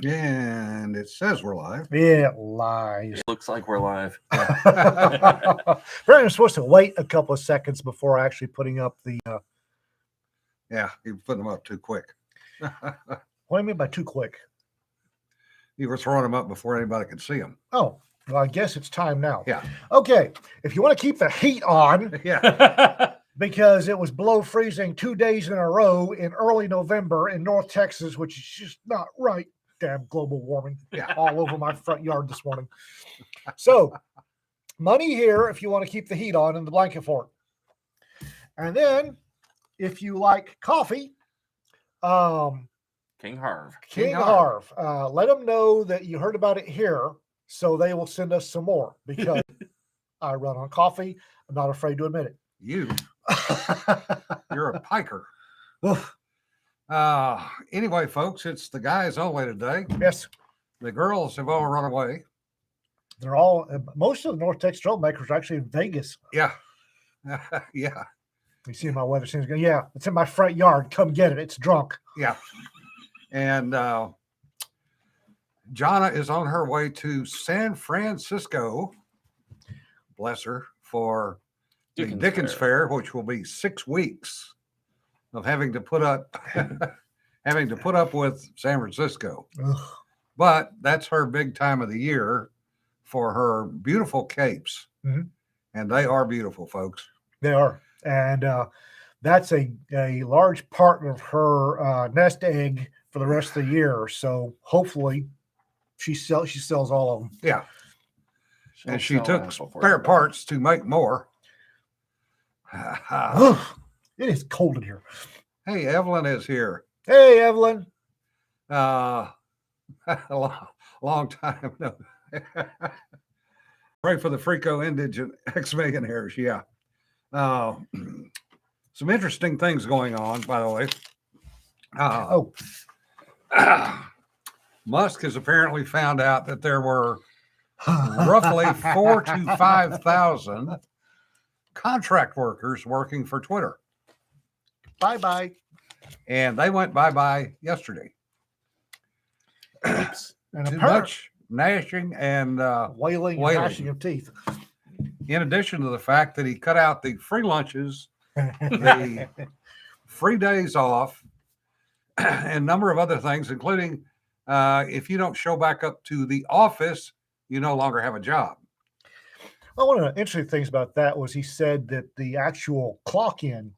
And it says we're live. It lies. Looks like we're live. Apparently, I'm supposed to wait a couple of seconds before actually putting up the. Yeah, you put them up too quick. What do you mean by too quick? You were throwing them up before anybody could see them. Oh, well, I guess it's time now. Yeah. Okay, if you want to keep the heat on, Yeah. because it was below freezing 2 days in a row in early November in North Texas, which is just not right. Damn global warming. Yeah. All over my front yard this morning. So, money here if you want to keep the heat on in the blanket fort. And then, if you like coffee, King Harv. King Harv, let them know that you heard about it here, so they will send us some more because I run on coffee. I'm not afraid to admit it. You're a piker. Anyway, folks, it's the guys only today. Yes, The girls have all run away. they're all. Most of the North Texas troublemakers are actually in Vegas. Yeah. Yeah. You see my weather scenes go. Yeah, it's in my front yard. Come get it. It's drunk. Yeah. And Jonna is on her way to San Francisco, bless her, for the Dickens Fair, which will be 6 weeks of having to put up with San Francisco. Ugh. But that's her big time of the year for her beautiful capes. Mhm. And they are beautiful, folks. They are, and that's a large part of her nest egg for the rest of the year. So hopefully, she sells all of them. Yeah. She'll And she sell took Apple for spare you. parts to make more. Ugh, it is cold in here. Hey, Evelyn is here. Hey, Evelyn. A long time. No. Pray for the Freako indigent ex-millionaires. Yeah. Some interesting things going on, by the way. Musk has apparently found out that there were roughly 4,000 to 5,000 contract workers working for Twitter. Bye-bye. And they went bye-bye yesterday. Oops. And Too apparently, much gnashing and wailing and gnashing of teeth. in addition to the fact that he cut out the free lunches, the free days off, and a number of other things, including if you don't show back up to the office, you no longer have a job. Well, one of the interesting things about that was he said that the actual clock-in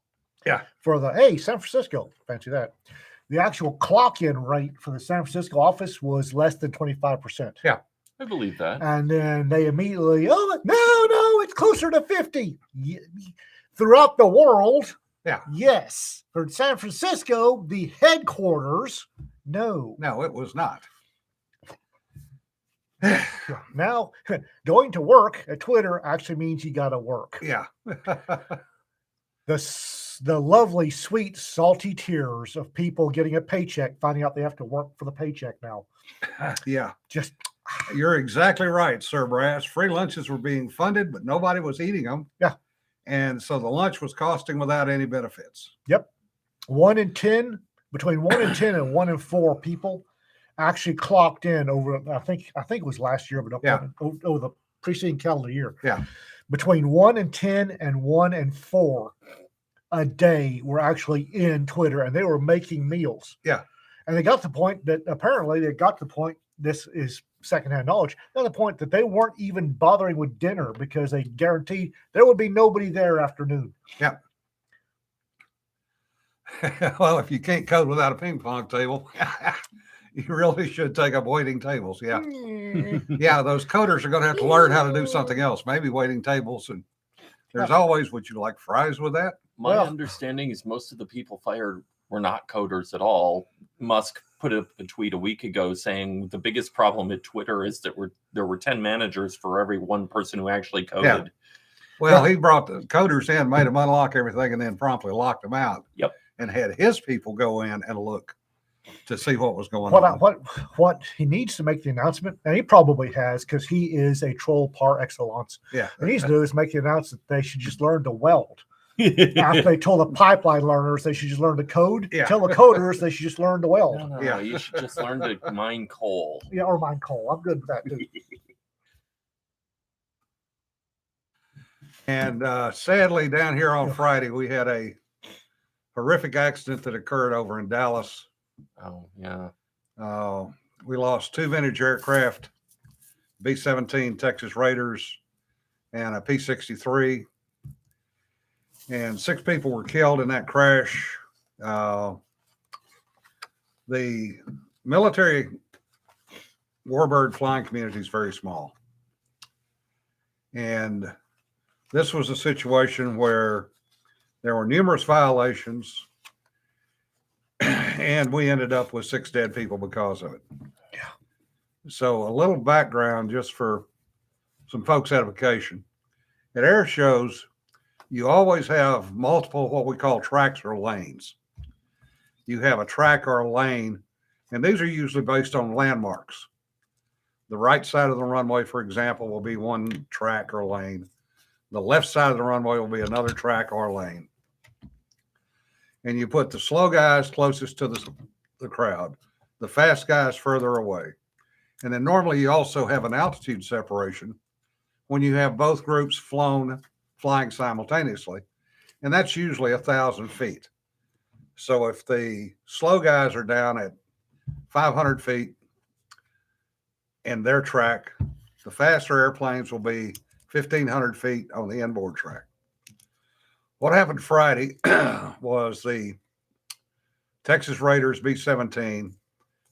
for the, San Francisco, fancy that, the actual clock-in rate for the San Francisco office was less than 25%. Yeah. I believe that. And then they immediately, no, it's closer to 50. Throughout the world, yes. For San Francisco, the headquarters, no. No, it was not. Now, going to work at Twitter actually means you got to work. Yeah. The lovely, sweet, salty tears of people getting a paycheck, finding out they have to work for the paycheck now. Yeah. Just, You're exactly right, Sir Brass. Free lunches were being funded, but nobody was eating them. Yeah. And so the lunch was costing without any benefits. Yep. 1 in 10, between 1 in 10 and 1 in 4 people actually clocked in over, I think it was last year, but over the preceding calendar year. Yeah. Between 1 in 10 and 1 in 4 a day were actually in Twitter, and they were making meals. Yeah. And they got to the point that apparently this is secondhand knowledge, got to the point that they weren't even bothering with dinner because they guaranteed there would be nobody there after noon. Yeah. Well, if you can't code without a ping pong table, you really should take up waiting tables. Yeah. Yeah, those coders are going to have to learn how to do something else, maybe waiting tables. And there's always, would you like fries with that? My understanding is most of the people fired were not coders at all. Musk put up a tweet a week ago saying the biggest problem at Twitter is that there were 10 managers for every one person who actually coded. Yeah. Well, he brought the coders in, made them unlock everything, and then promptly locked them out. Yep. And had his people go in and look to see what was going on. What he needs to make the announcement, and he probably has because he is a troll par excellence. Yeah. What he needs to do is make the announcement that they should just learn to weld. After they told the pipeline learners they should just learn to code, Yeah. tell the coders they should just learn to weld. No, Yeah. you should just learn to mine coal. Yeah, or mine coal. I'm good with that too. And sadly, down here on Yeah. Friday, we had a horrific accident that occurred over in Dallas. Oh, yeah. We lost 2 vintage aircraft, B-17 Texas Raiders and a P-63. And 6 people were killed in that crash. The military warbird flying community is very small. And this was a situation where there were numerous violations, and we ended up with 6 dead people because of it. Yeah. So a little background just for some folks edification. At air shows, you always have multiple what we call tracks or lanes. You have a track or a lane, and these are usually based on landmarks. The right side of the runway, for example, will be one track or lane. The left side of the runway will be another track or lane. And you put the slow guys closest to the crowd, the fast guys further away. And then normally you also have an altitude separation when you have both groups flying simultaneously. And that's usually 1,000 feet. So if the slow guys are down at 500 feet in their track, the faster airplanes will be 1,500 feet on the inboard track. What happened Friday was the Texas Raiders B-17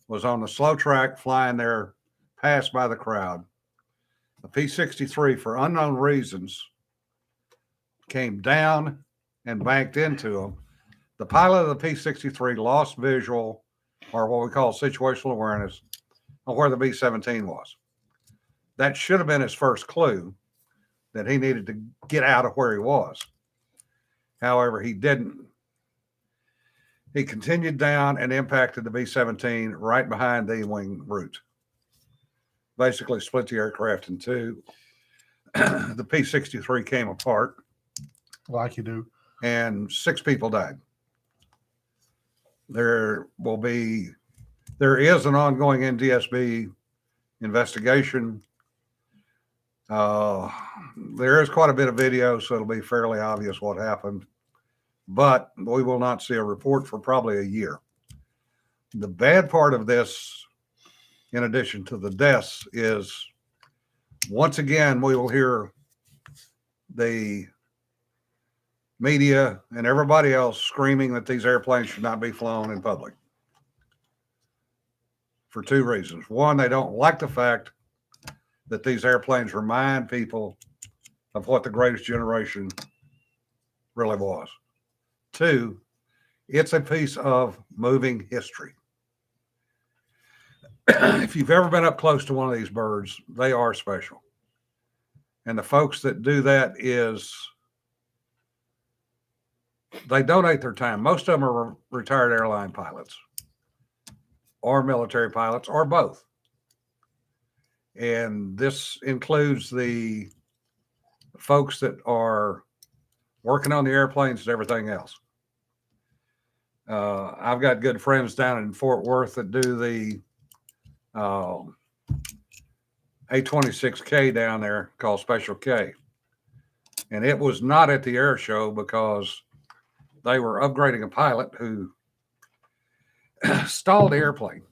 was on the slow track flying there, passed by the crowd. The P-63, for unknown reasons, came down and banked into them. The pilot of the P-63 lost visual, or what we call situational awareness, on where the B-17 was. That should have been his first clue that he needed to get out of where he was. However, he didn't. He continued down and impacted the B-17 right behind the wing root. Basically split the aircraft in two. The P-63 came apart. Like you do. And 6 people died. There is an ongoing NTSB investigation. There is quite a bit of video, so it'll be fairly obvious what happened, but we will not see a report for probably a year. The bad part of this, in addition to the deaths, is once again, we will hear the media and everybody else screaming that these airplanes should not be flown in public for 2 reasons. One, they don't like the fact that these airplanes remind people of what the greatest generation really was. 2, it's a piece of moving history. If you've ever been up close to one of these birds, they are special. And the folks that do that they donate their time. Most of them are retired airline pilots or military pilots or both. And this includes the folks that are working on the airplanes and everything else. I've got good friends down in Fort Worth that do the A26K down there called Special K. And it was not at the air show because they were upgrading a pilot who stalled the airplane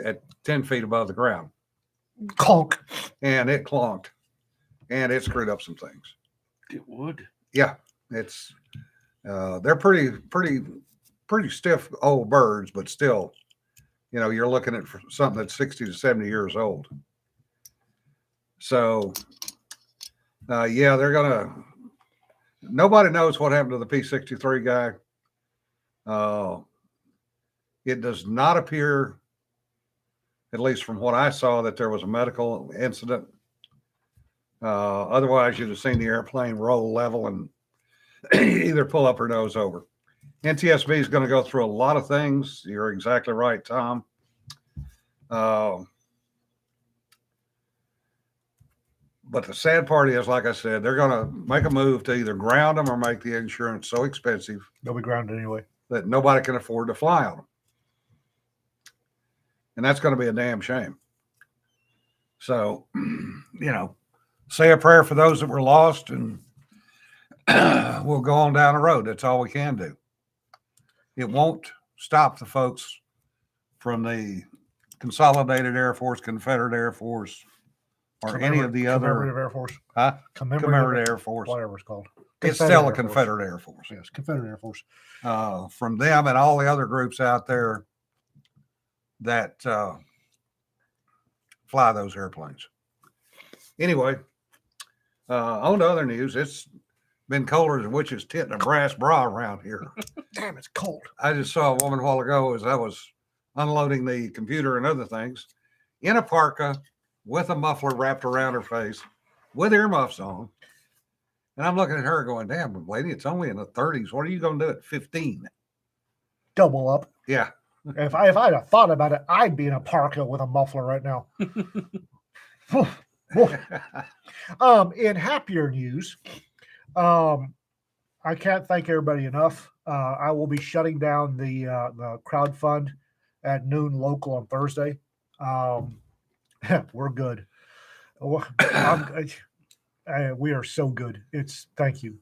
at 10 feet above the ground. Conk. And it clonked. And it screwed up some things. It would. Yeah. It's they're pretty stiff old birds, but still, you're looking at something that's 60 to 70 years old. So yeah, nobody knows what happened to the P-63 guy. It does not appear, at least from what I saw, that there was a medical incident. Otherwise, you'd have seen the airplane roll level and either pull up or nose over. NTSB is going to go through a lot of things. You're exactly right, Tom. But the sad part is, like I said, they're going to make a move to either ground them or make the insurance so expensive They'll be grounded anyway. that nobody can afford to fly on them. And that's going to be a damn shame. So, say a prayer for those that were lost, and we'll go on down the road. That's all we can do. It won't stop the folks from the Consolidated Air Force, Confederate Air Force, or any of the Commemorative other Air Force. Commemorative Air Force. Whatever it's called. It's still a Confederate Air Force. Yes, Confederate Air Force. From them and all the other groups out there that fly those airplanes. Anyway, on to other news. It's been colder than witch's tit in a brass bra around here. Damn, it's cold. I just saw a woman a while ago as I was unloading the computer and other things in a parka with a muffler wrapped around her face with earmuffs on. And I'm looking at her going, damn, lady, it's only in the 30s. What are you going to do at 15? Double up. Yeah. If I'd have thought about it, I'd be in a parka with a muffler right now. In happier news, I can't thank everybody enough. I will be shutting down the crowd fund at noon local on Thursday. We're good. We are so good. Thank you.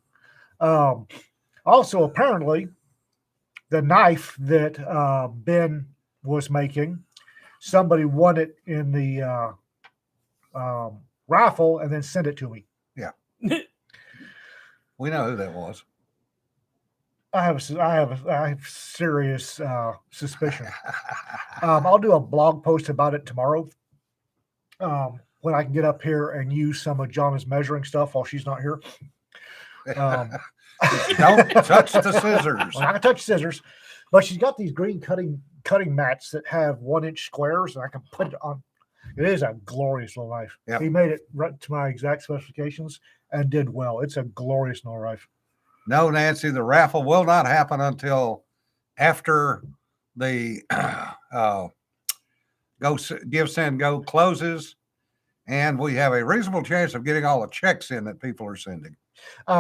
Also, apparently, the knife that Ben was making, somebody won it in the raffle and then sent it to me. Yeah. We know who that was. I have serious suspicion. I'll do a blog post about it tomorrow. When I can get up here and use some of Jonna's measuring stuff while she's not here. Don't touch the scissors. I'm not gonna touch scissors, but she's got these green cutting mats that have 1-inch squares, and I can put it on. It is a glorious little knife. Yep. He made it right to my exact specifications and did well. It's a glorious little knife. No, Nancy, the raffle will not happen until after the Give Send Go closes, and we have a reasonable chance of getting all the checks in that people are sending.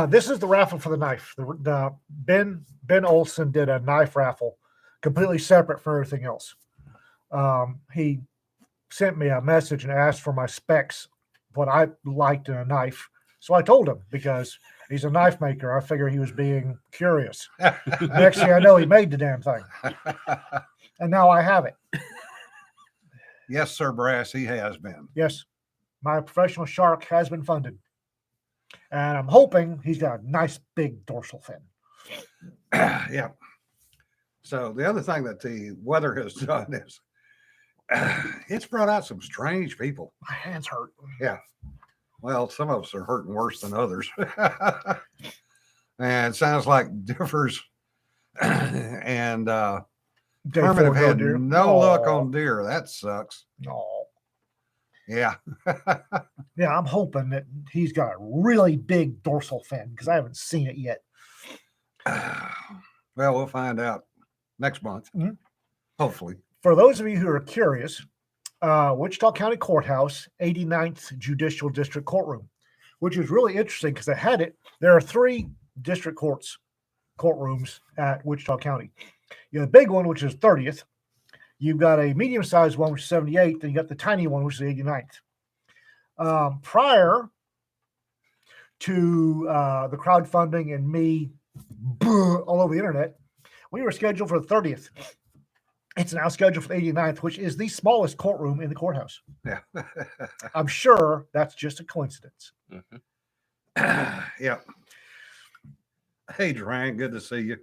This is the raffle for the knife. The Ben Olson did a knife raffle, completely separate from everything else. He sent me a message and asked for my specs, what I liked in a knife. So I told him, because he's a knife maker. I figure he was being curious. Next thing I know, he made the damn thing, and now I have it. Yes, Sir Brass, he has been. Yes, my professional shark has been funded. And I'm hoping he's got a nice big dorsal fin. Yeah. So the other thing that the weather has done is it's brought out some strange people. My hands hurt. Yeah. Well, some of us are hurting worse than others. And it sounds like Differs and Herman have had no luck on deer. That sucks. No. Yeah. Yeah, I'm hoping that he's got a really big dorsal fin because I haven't seen it yet. Well, we'll find out next month. Mhm. Hopefully. For those of you who are curious, Wichita County Courthouse, 89th Judicial District Courtroom, which is really interesting because there are 3 district courtrooms at Wichita County. You have the big one, which is 30th. You've got a medium-sized one, which is 78th, and you got the tiny one, which is 89th. Prior to the crowdfunding and me all over the internet, we were scheduled for the 30th. It's now scheduled for the 89th, which is the smallest courtroom in the courthouse. Yeah. I'm sure that's just a coincidence. Mm-hmm. Yeah. Hey, Durang, good to see you.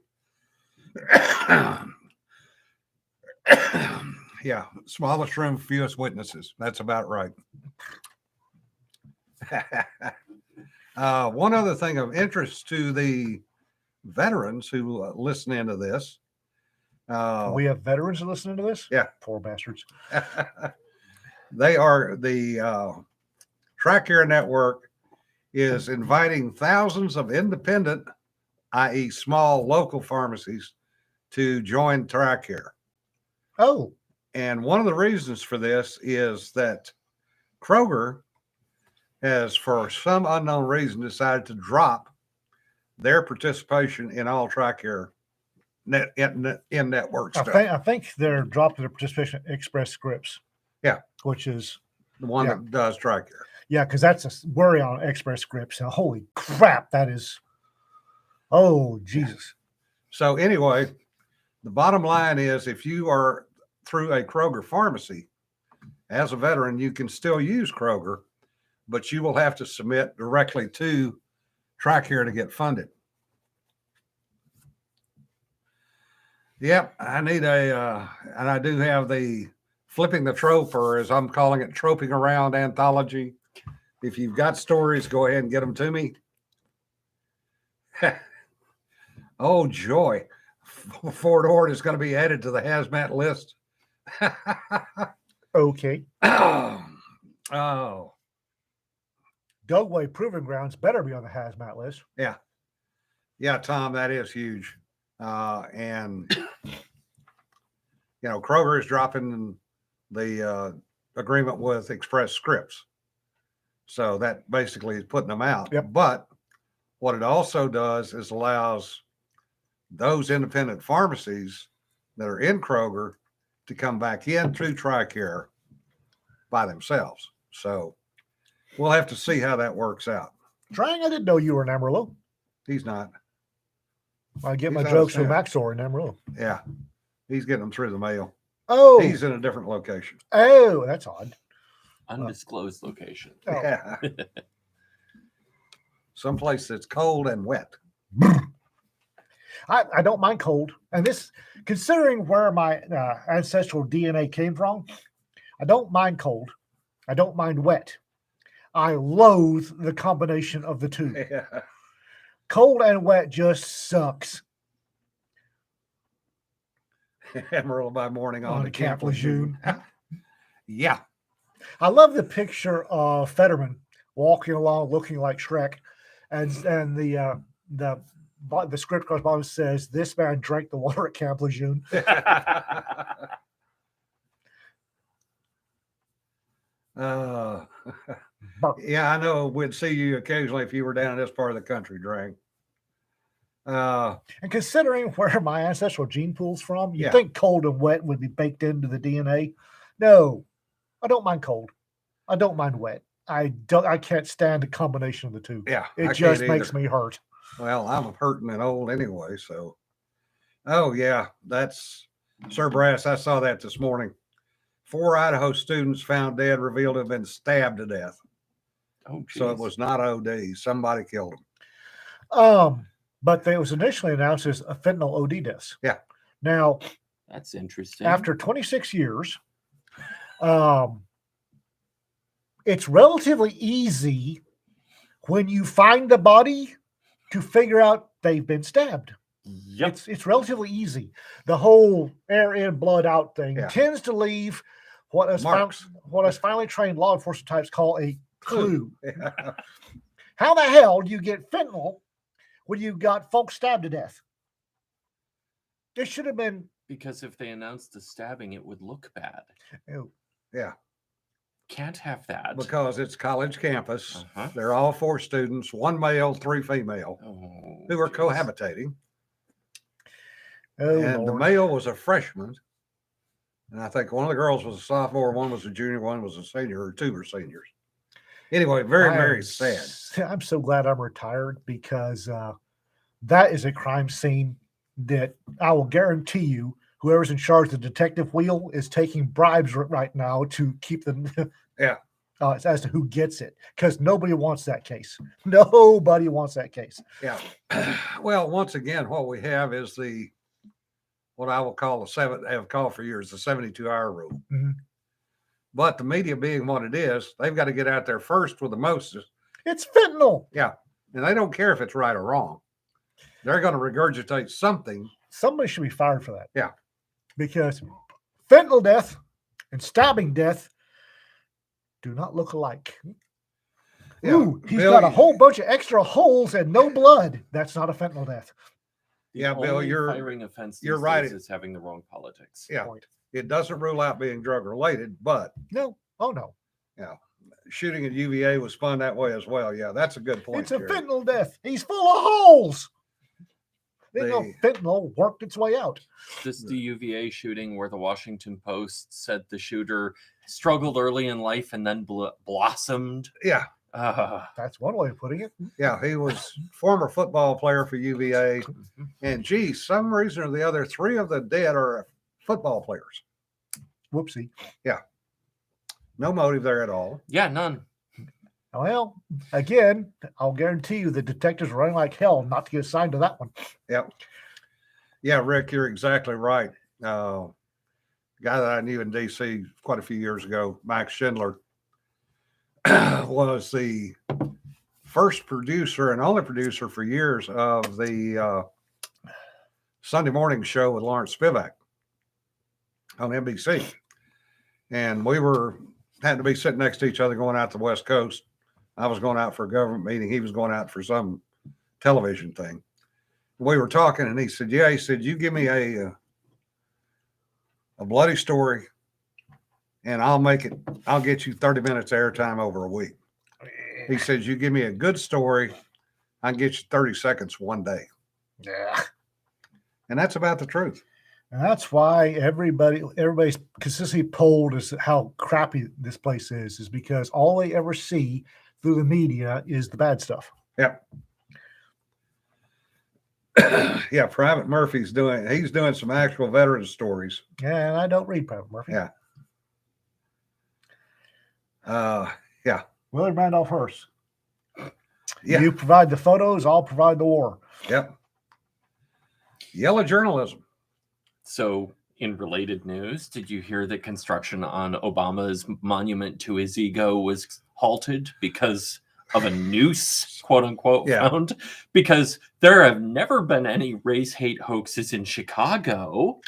Yeah, smallest room, fewest witnesses. That's about right. One other thing of interest to the veterans who listen into this. We have veterans listening to this? Yeah. Poor bastards. They are the TRICARE Network is inviting thousands of independent, i.e. small local pharmacies, to join TRICARE. Oh. And one of the reasons for this is that Kroger has, for some unknown reason, decided to drop their participation in all TRICARE in network stuff. I think they're dropping their participation in Express Scripts. Yeah. Which is the one that does TRICARE. Yeah, because that's a worry on Express Scripts. And holy crap, that is. Oh, Jesus. So anyway, the bottom line is if you are through a Kroger pharmacy, as a veteran, you can still use Kroger, but you will have to submit directly to TRICARE to get funded. Yep, I need and I do have the Flipping the Trope, or as I'm calling it, Troping Around anthology. If you've got stories, go ahead and get them to me. Oh, joy. Fort Ord is going to be added to the hazmat list. Okay. Oh. Dugway Proving Grounds better be on the hazmat list. Yeah. Yeah, Tom, that is huge. And, Kroger is dropping the agreement with Express Scripts. So that basically is putting them out. Yep. But what it also does is allows those independent pharmacies that are in Kroger to come back into TRICARE by themselves. So we'll have to see how that works out. Trang, I didn't know you were in Amarillo. He's not. I get He's my out jokes of from town. Maxor in Amarillo. Yeah. He's getting them through the mail. Oh. He's in a different location. Oh, that's odd. Undisclosed location. Oh. Yeah. Someplace that's cold and wet. I don't mind cold. And this, considering where my ancestral DNA came from, I don't mind cold. I don't mind wet. I loathe the combination of the two. Yeah. Cold and wet just sucks. Amarillo by morning on the Camp Camp Lejeune. Yeah. I love the picture of Fetterman walking along looking like Shrek. And the script across the bottom says, "This man drank the water at Camp Lejeune." Yeah, I know we'd see you occasionally if you were down in this part of the country, Drang. And considering where my ancestral gene pool's from, you'd Yeah. think cold and wet would be baked into the DNA. No, I don't mind cold. I don't mind wet. I can't stand the combination of the two. Yeah. It I just can't makes either. me hurt. Well, I'm hurting and old anyway, so. Oh, yeah, that's Sir Brass. I saw that this morning. 4 Idaho students found dead, revealed to have been stabbed to death. Oh, So it geez. was not OD. Somebody killed them. But it was initially announced as a fentanyl OD deaths. Yeah. Now, That's interesting. after 26 years, it's relatively easy when you find the body to figure out they've been stabbed. Yep. It's relatively easy. The whole air in, blood out thing tends to leave what us finally trained law enforcement types call a clue. Yeah. How the hell do you get fentanyl when you got folks stabbed to death? It should have been. Because if they announced the stabbing, it would look bad. Oh, Yeah. Can't have that. Because it's college campus. Uh-huh. They're all 4 students, 1 male, 3 female, Oh, who are geez. cohabitating. oh And the Lord. male was a freshman. And I think one of the girls was a sophomore, one was a junior, one was a senior, or 2 were seniors. Anyway, very, very sad. I'm so glad I'm retired because that is a crime scene that I will guarantee you whoever's in charge of the detective wheel is taking bribes right now to keep them. Yeah. As to who gets it, because nobody wants that case. Nobody wants that case. Yeah. Well, once again, what we have is what I will call have called for years, the 72-hour rule. Mhm. But the media being what it is, they've got to get out there first with the most. It's fentanyl. Yeah. And they don't care if it's right or wrong. They're going to regurgitate something. Somebody should be fired for that. Yeah. Because fentanyl death and stabbing death do not look alike. Yeah, Ooh, he's Bill, got a whole bunch of extra holes and no blood. That's not a fentanyl death. The Yeah, Bill, only you're- firing offense. you're these right. days Is having the wrong politics. Yeah. Point. It doesn't rule out being drug related, but No. Oh no. shooting at UVA was spun that way as well. Yeah, that's a good point. It's a Jerry. fentanyl death. He's full of holes. They know They- fentanyl worked its way out. This the UVA shooting where the Washington Post said the shooter struggled early in life and then blossomed. Yeah, That's one way of putting it. yeah, he was former football player for UVA, and geez, some reason or the other, 3 of the dead are football players. Whoopsie. No motive there at all. Yeah, none. Well, again, I'll guarantee you the detectives are running like hell not to get assigned to that one. Yep. Yeah, Rick, you're exactly right. Guy that I knew in DC quite a few years ago, Max Schindler, was the first producer and only producer for years of the Sunday morning show with Lawrence Spivak on NBC. And we had to be sitting next to each other going out to the West Coast. I was going out for a government meeting. He was going out for some television thing. We were talking, and he said, "Yeah," he said, "you give me a bloody story, and I'll get you 30 minutes airtime over a week." He says, "You give me a good story, I can get you 30 seconds one day." Yeah. And that's about the truth. And that's why everybody's consistently polled as to how crappy this place is because all they ever see through the media is the bad stuff. Yep. Yeah, Private Murphy's he's doing some actual veteran stories. Yeah, and I don't read Private Murphy. Yeah. Willard Randolph Hearst. Yeah. You provide the photos, I'll provide the war. Yep. Yellow journalism. So, in related news, did you hear that construction on Obama's monument to his ego was halted because of a noose, quote unquote, Yeah. found? Because there have never been any race hate hoaxes in Chicago.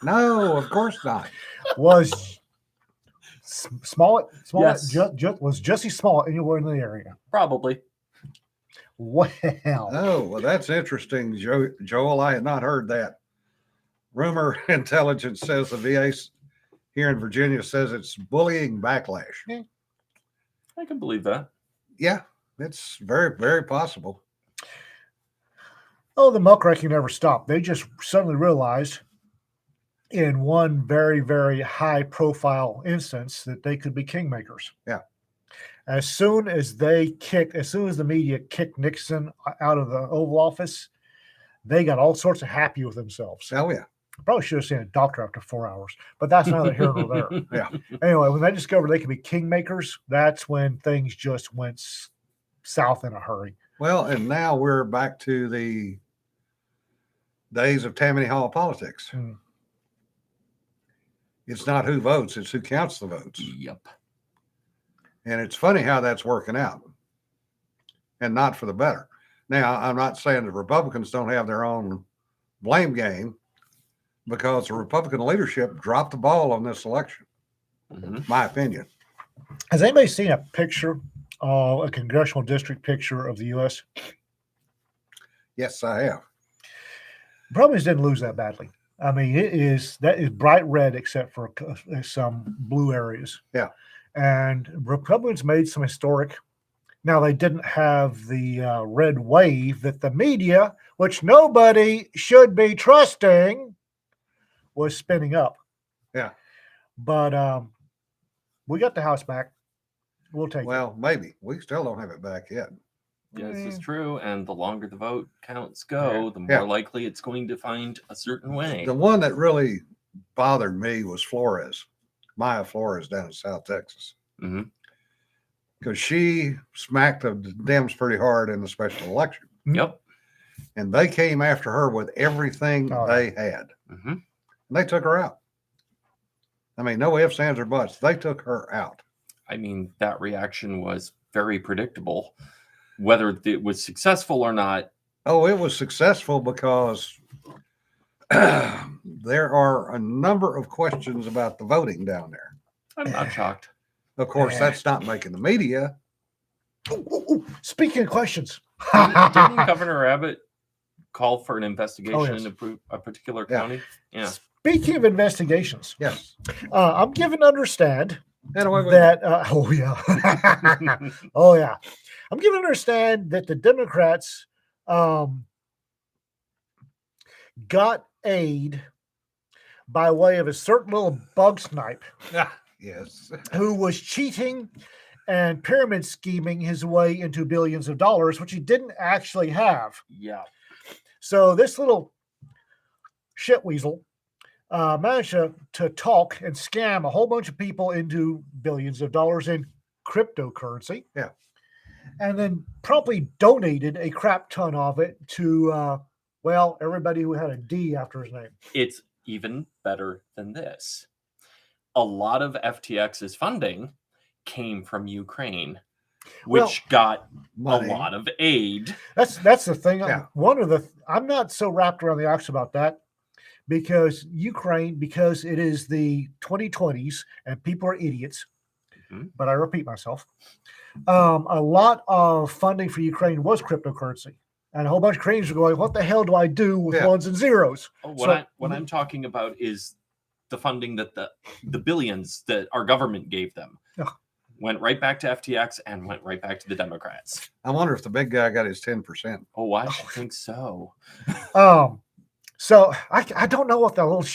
No, of course not. Was Smollett Yes. was Jesse Smollett anywhere in the area? Probably. Well, Oh, well, that's interesting, Joel. I had not heard that. Rumor intelligence says the VA here in Virginia says it's bullying backlash. I can believe that. Yeah, it's very, very possible. oh, the muckraking never stopped. They just suddenly realized in one very, very high profile instance that they could be kingmakers. Yeah. As soon as the media kicked Nixon out of the Oval Office, they got all sorts of happy with themselves. Oh, yeah. Probably should have seen a doctor after 4 hours, but that's neither here nor there. Yeah. Anyway, when they discovered they could be kingmakers, that's when things just went south in a hurry. Well, and now we're back to the days of Tammany Hall politics. Hmm. It's not who votes, it's who counts the votes. Yep. And it's funny how that's working out and not for the better. Now, I'm not saying the Republicans don't have their own blame game because the Republican leadership dropped the ball on this election, my opinion. Has anybody seen a picture, a congressional district picture of the U.S.? Yes, I have. Republicans didn't lose that badly. I mean, that is bright red except for some blue areas. Yeah. And Republicans made some historic. Now, they didn't have the red wave that the media, which nobody should be trusting, was spinning up. Yeah. But we got the House back. We'll take it. Well, maybe. We still don't have it back yet. Yes, it's Mm. true. And the longer the vote counts go, the more Yeah. likely it's going to find a certain way. The one that really bothered me was Maya Flores down in South Texas. Mhm. Because she smacked the Dems pretty hard in the special election. Yep. And they came after her with everything Oh, they had. hmm And they took her out. I mean, no ifs, ands, or buts. They took her out. I mean, that reaction was very predictable. Whether it was successful or not, Oh, it was successful because there are a number of questions about the voting down there. I'm not shocked. Of course, that's not making the media. Speaking of questions, Didn't Governor Abbott call for an investigation Oh, yes. in a particular Yeah. county? Yeah. speaking of investigations, Yes. I'm given to understand And away we go. that oh yeah, oh yeah. I'm given to understand that the Democrats got aid by way of a certain little bug snipe Yes. who was cheating and pyramid scheming his way into billions of dollars, which he didn't actually have. Yeah. So this little shit weasel managed to talk and scam a whole bunch of people into billions of dollars in cryptocurrency. Yeah. And then promptly donated a crap ton of it to, well, everybody who had a D after his name. It's even better than this. A lot of FTX's funding came from Ukraine, which Well, got Money. a lot of aid. That's the thing. Yeah. I'm not so wrapped around the axle about that because Ukraine, because it is the 2020s and people are idiots. Mhm. But I repeat myself. A lot of funding for Ukraine was cryptocurrency, and a whole bunch of Ukrainians are going, "What the hell do I do with Yeah. ones and zeros?" Oh, So- what I'm talking about is the funding that the billions that our government gave them Ugh. went right back to FTX and went right back to the Democrats. I wonder if the big guy got his 10%. Oh, I should think so. So I don't know what the little.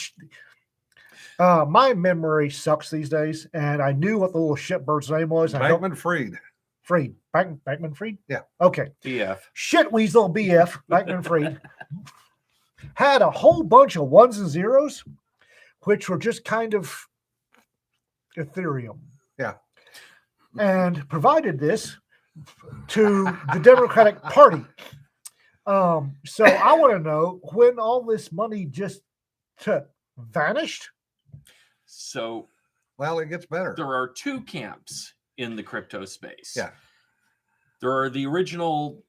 My memory sucks these days, and I knew what the little shitbird's name was. I don't Bankman Fried. Fried. Bankman Fried? Yeah. Okay. BF. Shit weasel BF, Bankman Fried, had a whole bunch of ones and zeros, which were just kind of Ethereum. Yeah. And provided this to the Democratic Party. So I want to know when all this money just vanished. So Well, it gets better. there are two camps in the crypto space. Yeah. There are the original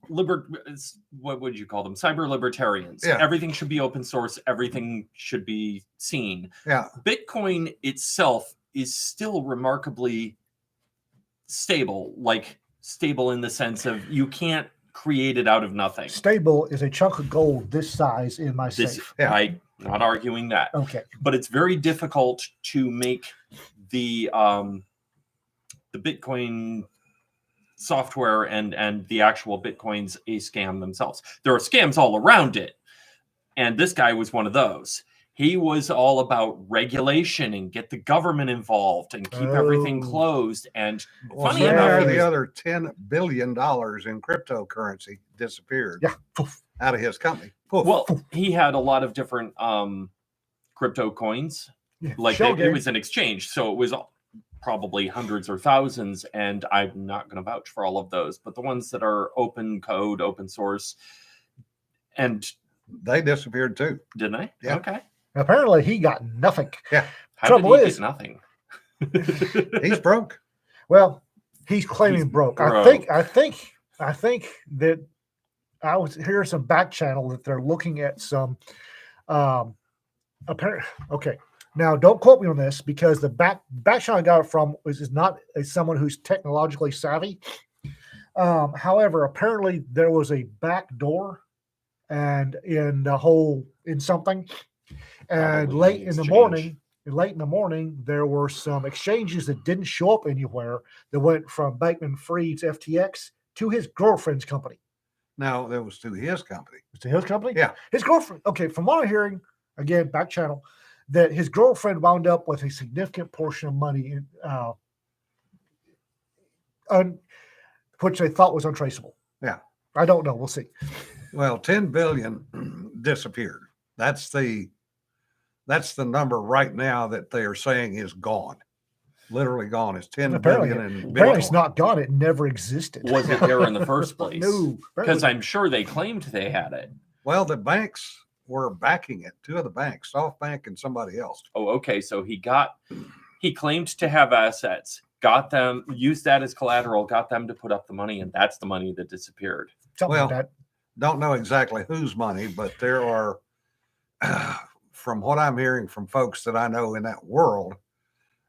what would you call them? Cyber libertarians. Yeah. Everything should be open source. Everything should be seen. Yeah. Bitcoin itself is still remarkably stable, like stable in the sense of you can't create it out of nothing. Stable is a chunk of gold this size in my This, safe. Yeah. I'm not arguing that, Okay. but it's very difficult to make the Bitcoin software and the actual Bitcoins a scam themselves. There are scams all around it, and this guy was one of those. He was all about regulation and get the government involved and keep everything Oh. closed. And Well, funny soon enough, after he the was- other $10 billion in cryptocurrency disappeared Yeah. Poof. out of his company. Poof. well, he had a lot of different crypto coins. Yeah. Like Show it game. was an exchange, so it was probably hundreds or thousands, and I'm not going to vouch for all of those, but the ones that are open code, open source, and They disappeared too. didn't I? Yeah. Okay. Apparently, he got nothing. How Trouble did he is- get nothing? He's broke. Well, he's claiming He's broke. broke. I think that I was hearing some back channel that they're looking at some apparent. Okay, now don't quote me on this because the back channel I got it from is not someone who's technologically savvy. However, apparently there was a back door and in something, and Probably late an in the exchange. morning, there were some exchanges that didn't show up anywhere that went from Bankman Fried's FTX to his girlfriend's company. No, that was to his company. To his company? Yeah. His girlfriend. Okay, from what I'm hearing, again, back channel, that his girlfriend wound up with a significant portion of money, which they thought was untraceable. Yeah. I don't know. We'll see. Well, 10 billion disappeared. That's the number right now that they are saying is gone. Literally gone. It's 10 Apparently- billion in Apparently, it's Bitcoin. not gone. It never existed. Was it there in the first place? No. Because apparently- I'm sure they claimed they had it. Well, the banks were backing it. Two of the banks, SoftBank and somebody else. Oh, okay. So he claimed to have assets, got them, used that as collateral, got them to put up the money, and that's the money that disappeared. something well, like that. Don't know exactly whose money, but there are, from what I'm hearing from folks that I know in that world,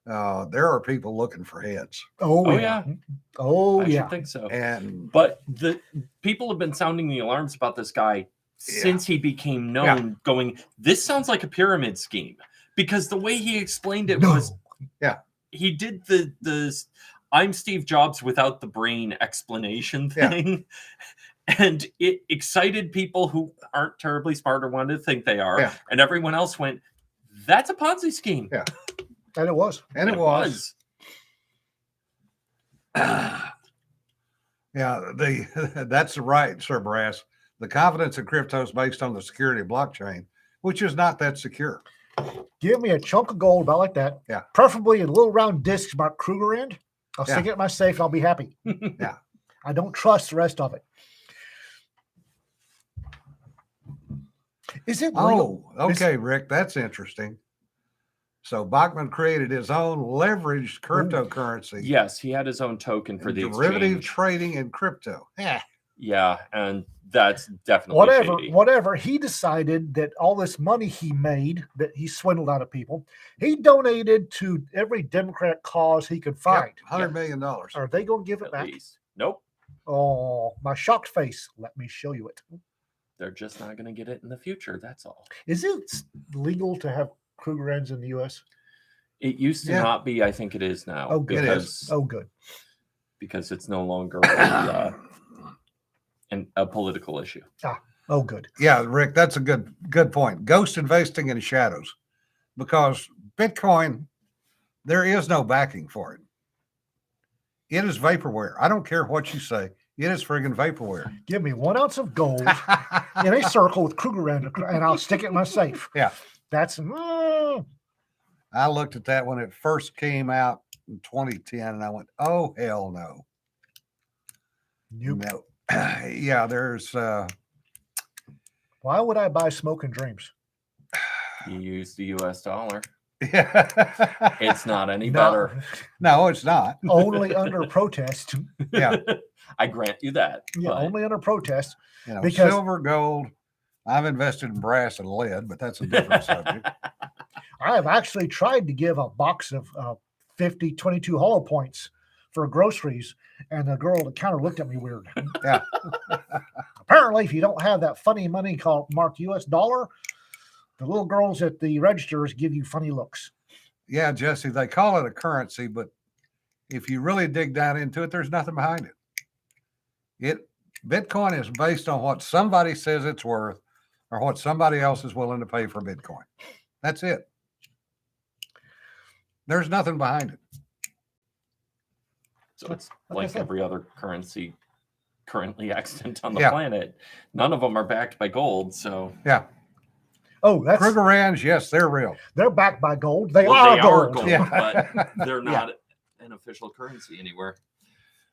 there are people looking for heads. Oh, Oh, yeah. yeah. Oh, I yeah. should think so. And But the people have been sounding the alarms about this guy since he became known, going, this sounds like a pyramid scheme. Because the way he explained it No. was he did the I'm Steve Jobs without the brain explanation thing. And it excited people who aren't terribly smart or wanted to think they are. Yeah. And everyone else went, that's a Ponzi scheme. Yeah. And it was. And it was. Yeah, that's right, Sir Brass. The confidence in crypto is based on the security of blockchain, which is not that secure. Give me a chunk of gold about like that. Yeah. Preferably in a little round discs about Kruger end. I'll Yeah. stick it in my safe and I'll be happy. Yeah. I don't trust the rest of it. Is it legal? Oh, okay, Rick, that's interesting. So Bachman created his own leveraged cryptocurrency. Yes, he had his own token for the derivative exchange. trading in crypto. Yeah. Yeah, and that's definitely shady. Whatever. He decided that all this money he made, that he swindled out of people, he donated to every Democrat cause he could find. $100 million. Are they going to give it At back? least. Nope. Oh, my shocked face. Let me show you it. They're just not going to get it in the future. That's all. Is it legal to have Kruger ends in the U.S.? It used to Yeah. not be. I think it is now. Oh, good. It because, is. Oh, good. because it's no longer a political issue. Oh, good. Yeah, Rick, that's a good point. Ghost investing in shadows, because Bitcoin, there is no backing for it. It is vaporware. I don't care what you say. It is friggin' vaporware. Give me 1 ounce of gold in a circle with Kruger end, and I'll stick it in my safe. Yeah. That's I looked at that when it first came out in 2010, and I went, "Oh hell no, nope. no." Yeah, there's. Why would I buy Smoke and Dreams? You use the U.S. dollar. Yeah. It's not any No, better. No, it's not. only under protest. Yeah, I grant you that. Yeah, but only under protest. you know, Because- silver, gold. I've invested in brass and lead, but that's a different subject. I have actually tried to give a box of 50 22 hollow points for groceries, and the girl at the counter looked at me weird. Yeah. Apparently, if you don't have that funny money called marked US dollar, the little girls at the registers give you funny looks. Yeah, Jesse, they call it a currency, but if you really dig down into it, there's nothing behind it. Bitcoin is based on what somebody says it's worth or what somebody else is willing to pay for Bitcoin. That's it. There's nothing behind it. So it's Like I like said. every other currency currently extant on the Yeah. planet. None of them are backed by gold. So Yeah. Oh, that's Kruger Rands, yes, they're real. they're backed by gold. They well, are they gold. are gold, Yeah. but they're not an official currency anywhere.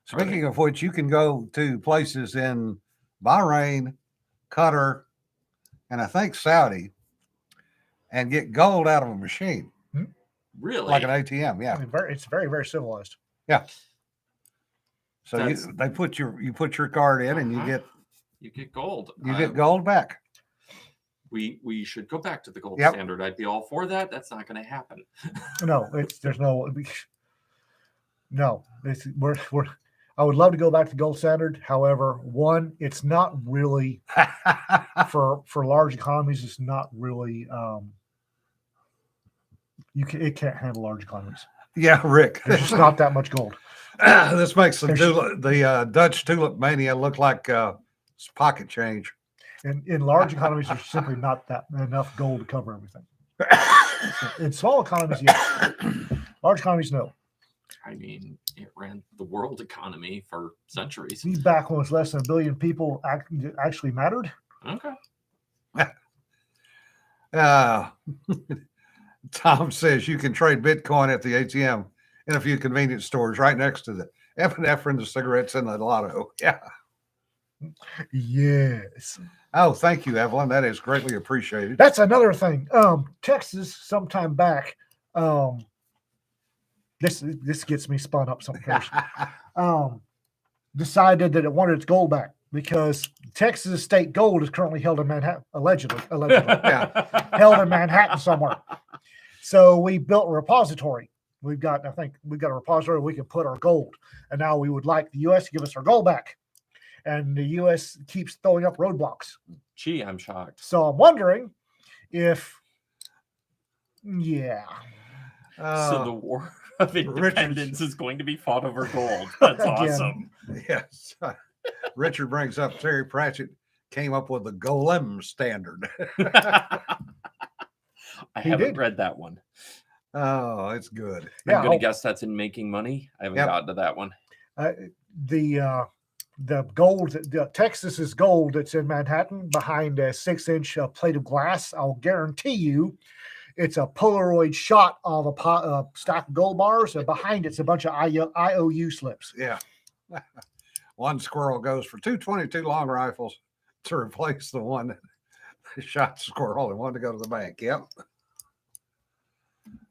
Speaking of which, you can go to places in Bahrain, Qatar, and I think Saudi and get gold out of a machine, Really? like an ATM. Yeah. It's very, very civilized. Yeah. So That's- you put your card in and you Uh-huh. get You get gold. gold back. We should go back to the gold Yep. standard. I'd be all for that. That's not going to happen. No, there's no. We're. I would love to go back to gold standard. However, one, it's not really for large economies. It's not really. It can't handle large economies. Yeah, Rick. There's just not that much gold. This makes the Dutch tulip mania look like pocket change. In large economies, there's simply not that enough gold to cover everything. In small economies, yes. Large economies, no. I mean, it ran the world economy for centuries. These back when it was less than 1 billion people actually mattered. Okay. Tom says you can trade Bitcoin at the ATM in a few convenience stores right next to the epinephrine, the cigarettes, and the lotto. Yeah. Yes. Oh, thank you, Evelyn. That is greatly appreciated. That's another thing. Texas, sometime back, this gets me spun up some first. Decided that it wanted its gold back because Texas state gold is currently held in Manhattan, allegedly held in Manhattan somewhere. So we built a repository. I think we've got a repository where we can put our gold, and now we would like the U.S. to give us our gold back, and the U.S. keeps throwing up roadblocks. Gee, I'm shocked. So I'm wondering if, yeah. So the war of independence is going to be fought over gold. That's Again. awesome. Yes. Richard brings up Terry Pratchett came up with the Golem standard. I He haven't did. read that one. Oh, it's good. Yeah, I'm going to guess that's in Making Money. I haven't Yep. gotten to that one. The gold, the Texas's gold that's in Manhattan behind a 6-inch plate of glass. I'll guarantee you, it's a Polaroid shot of a stack of gold bars, and behind it's a bunch of IOU slips. Yeah. One squirrel goes for 222 long rifles to replace the one that shot the squirrel and wanted to go to the bank. Yep.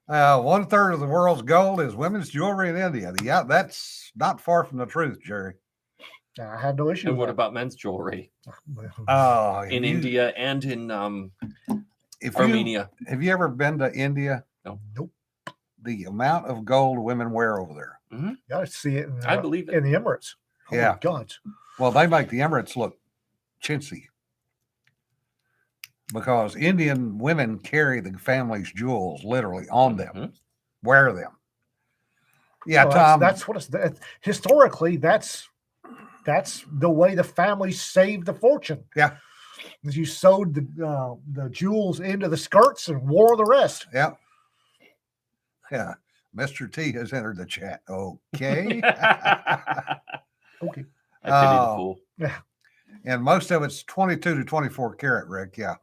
1/3 of the world's gold is women's jewelry in India. Yeah, that's not far from the truth, Jerry. I have no issue. And with what about men's jewelry that. Oh, in India and in if Armenia? Have you ever been to India? No. Nope. The amount of gold women wear over there. I see it. I believe it. in the Emirates. Oh Yeah. my God. Well, they make the Emirates look chintzy because Indian women carry the family's jewels literally on them, Mhm. wear them. Yeah, Well, Tom. That's what it's historically. That's the way the family saved the fortune. Yeah. Is you sewed the jewels into the skirts and wore the rest. Yeah. Yeah. Mr. T has entered the chat. Okay. Okay. I pity the Oh. fool. And most of it's 22 to 24 karat, Rick. Yeah.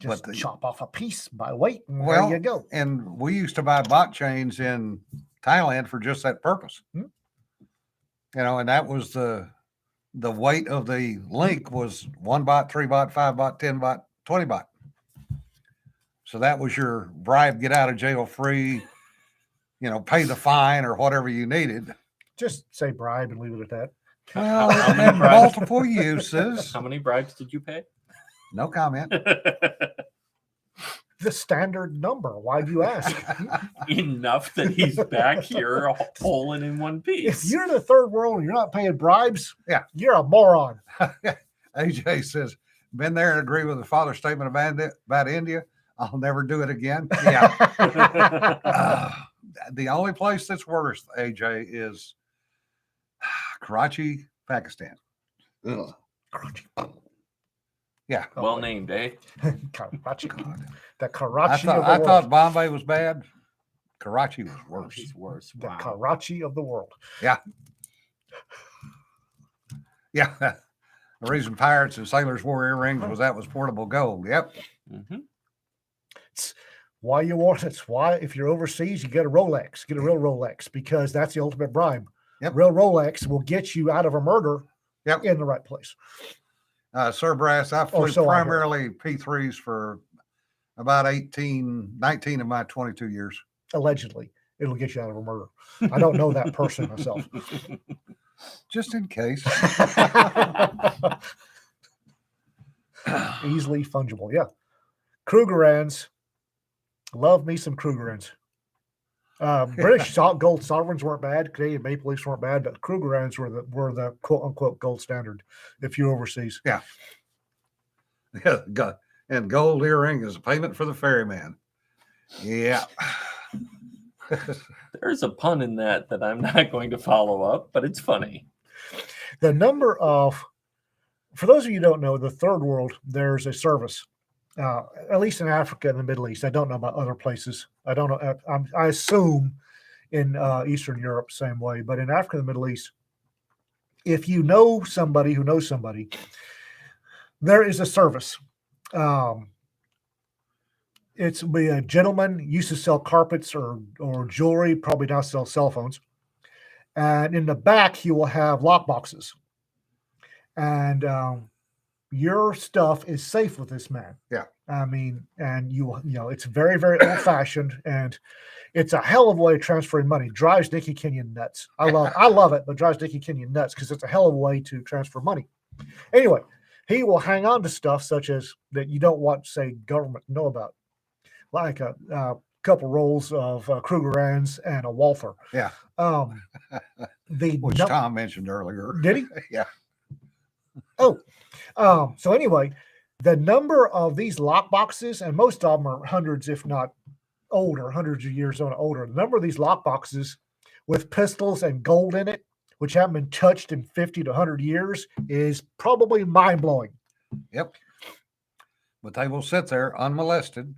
Just the- chop off a piece by weight, and Well, there you go. And we used to buy bot chains in Thailand for just that purpose. Hmm. And that was the weight of the link was 1 baht, 3 baht, 5 baht, 10 baht, 20 baht. So that was your bribe, get out of jail free, pay the fine or whatever you needed. Just say bribe and leave it at that. Well, How it's many been bribes? multiple uses. How many bribes did you pay? No comment. The standard number. Why do you ask? Enough that he's back here pulling in one If piece. you're in the third world and you're not paying bribes, Yeah. you're a moron. AJ says, been there and agree with the father's statement about India. I'll never do it again. Yeah. The only place that's worse, AJ, is Karachi, Pakistan. Ugh. Yeah. Well named, eh? Karachi. God. The I Karachi of the thought, I world. thought Bombay was bad. Karachi was worse. He's worse. The Wow. Karachi of the world. Yeah. The reason pirates and sailors wore earrings was that was portable gold. Yep. Mhm. Why you want it's why if you're overseas, you get a Rolex, get a real Rolex, because that's the ultimate bribe. Yep. Real Rolex will get you out of a murder Yep. in the right place. Sir Brass, I flew so I heard. primarily P3s for about 19 of my 22 years. Allegedly, it'll get you out of a murder. I don't know that person myself. Just in case. Easily fungible. Yeah. Krugerrands. Love me some Krugerrands. British gold sovereigns weren't bad. Canadian maple leafs weren't bad, but Krugerrands were the quote unquote gold standard if you're overseas. Yeah, and gold earring is a payment for the ferryman. Yeah. There's a pun in that I'm not going to follow up, but it's funny. The number of, for those of you who don't know, the third world, there's a service, at least in Africa and the Middle East. I don't know about other places. I don't know. I assume in Eastern Europe, same way. But in Africa and the Middle East, if you know somebody who knows somebody, there is a service. It's be a gentleman used to sell carpets or jewelry, probably now sell cell phones. And in the back, he will have lock boxes. And your stuff is safe with this man. Yeah. I mean, and it's very, very old fashioned, and it's a hell of a way of transferring money. Drives Nicky Kenyon nuts. I love it, but drives Nicky Kenyon nuts because it's a hell of a way to transfer money. Anyway, he will hang on to stuff such as that you don't want, say, government to know about, like a couple rolls of Krugerrands and a Walther. Yeah. Which Tom mentioned earlier. Did he? Yeah. Oh, so anyway, the number of these lock boxes, and most of them are hundreds, if not older, hundreds of years older. The number of these lockboxes with pistols and gold in it, which haven't been touched in 50 to 100 years, is probably mind blowing. Yep. But they will sit there unmolested.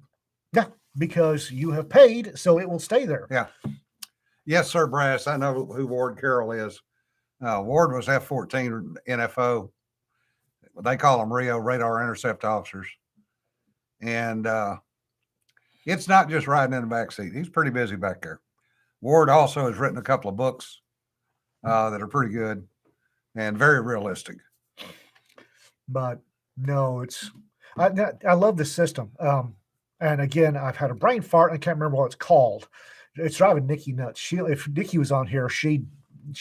Yeah, because you have paid, so it will stay there. Yeah. Yes, sir, Brass. I know who Ward Carroll is. Ward was F-14 NFO. They call them RIO, radar intercept officers. And it's not just riding in the back seat. He's pretty busy back there. Ward also has written a couple of books that are pretty good and very realistic. But no, I love the system. And again, I've had a brain fart. I can't remember what it's called. It's driving Nikki nuts. If Nikki was on here, she'd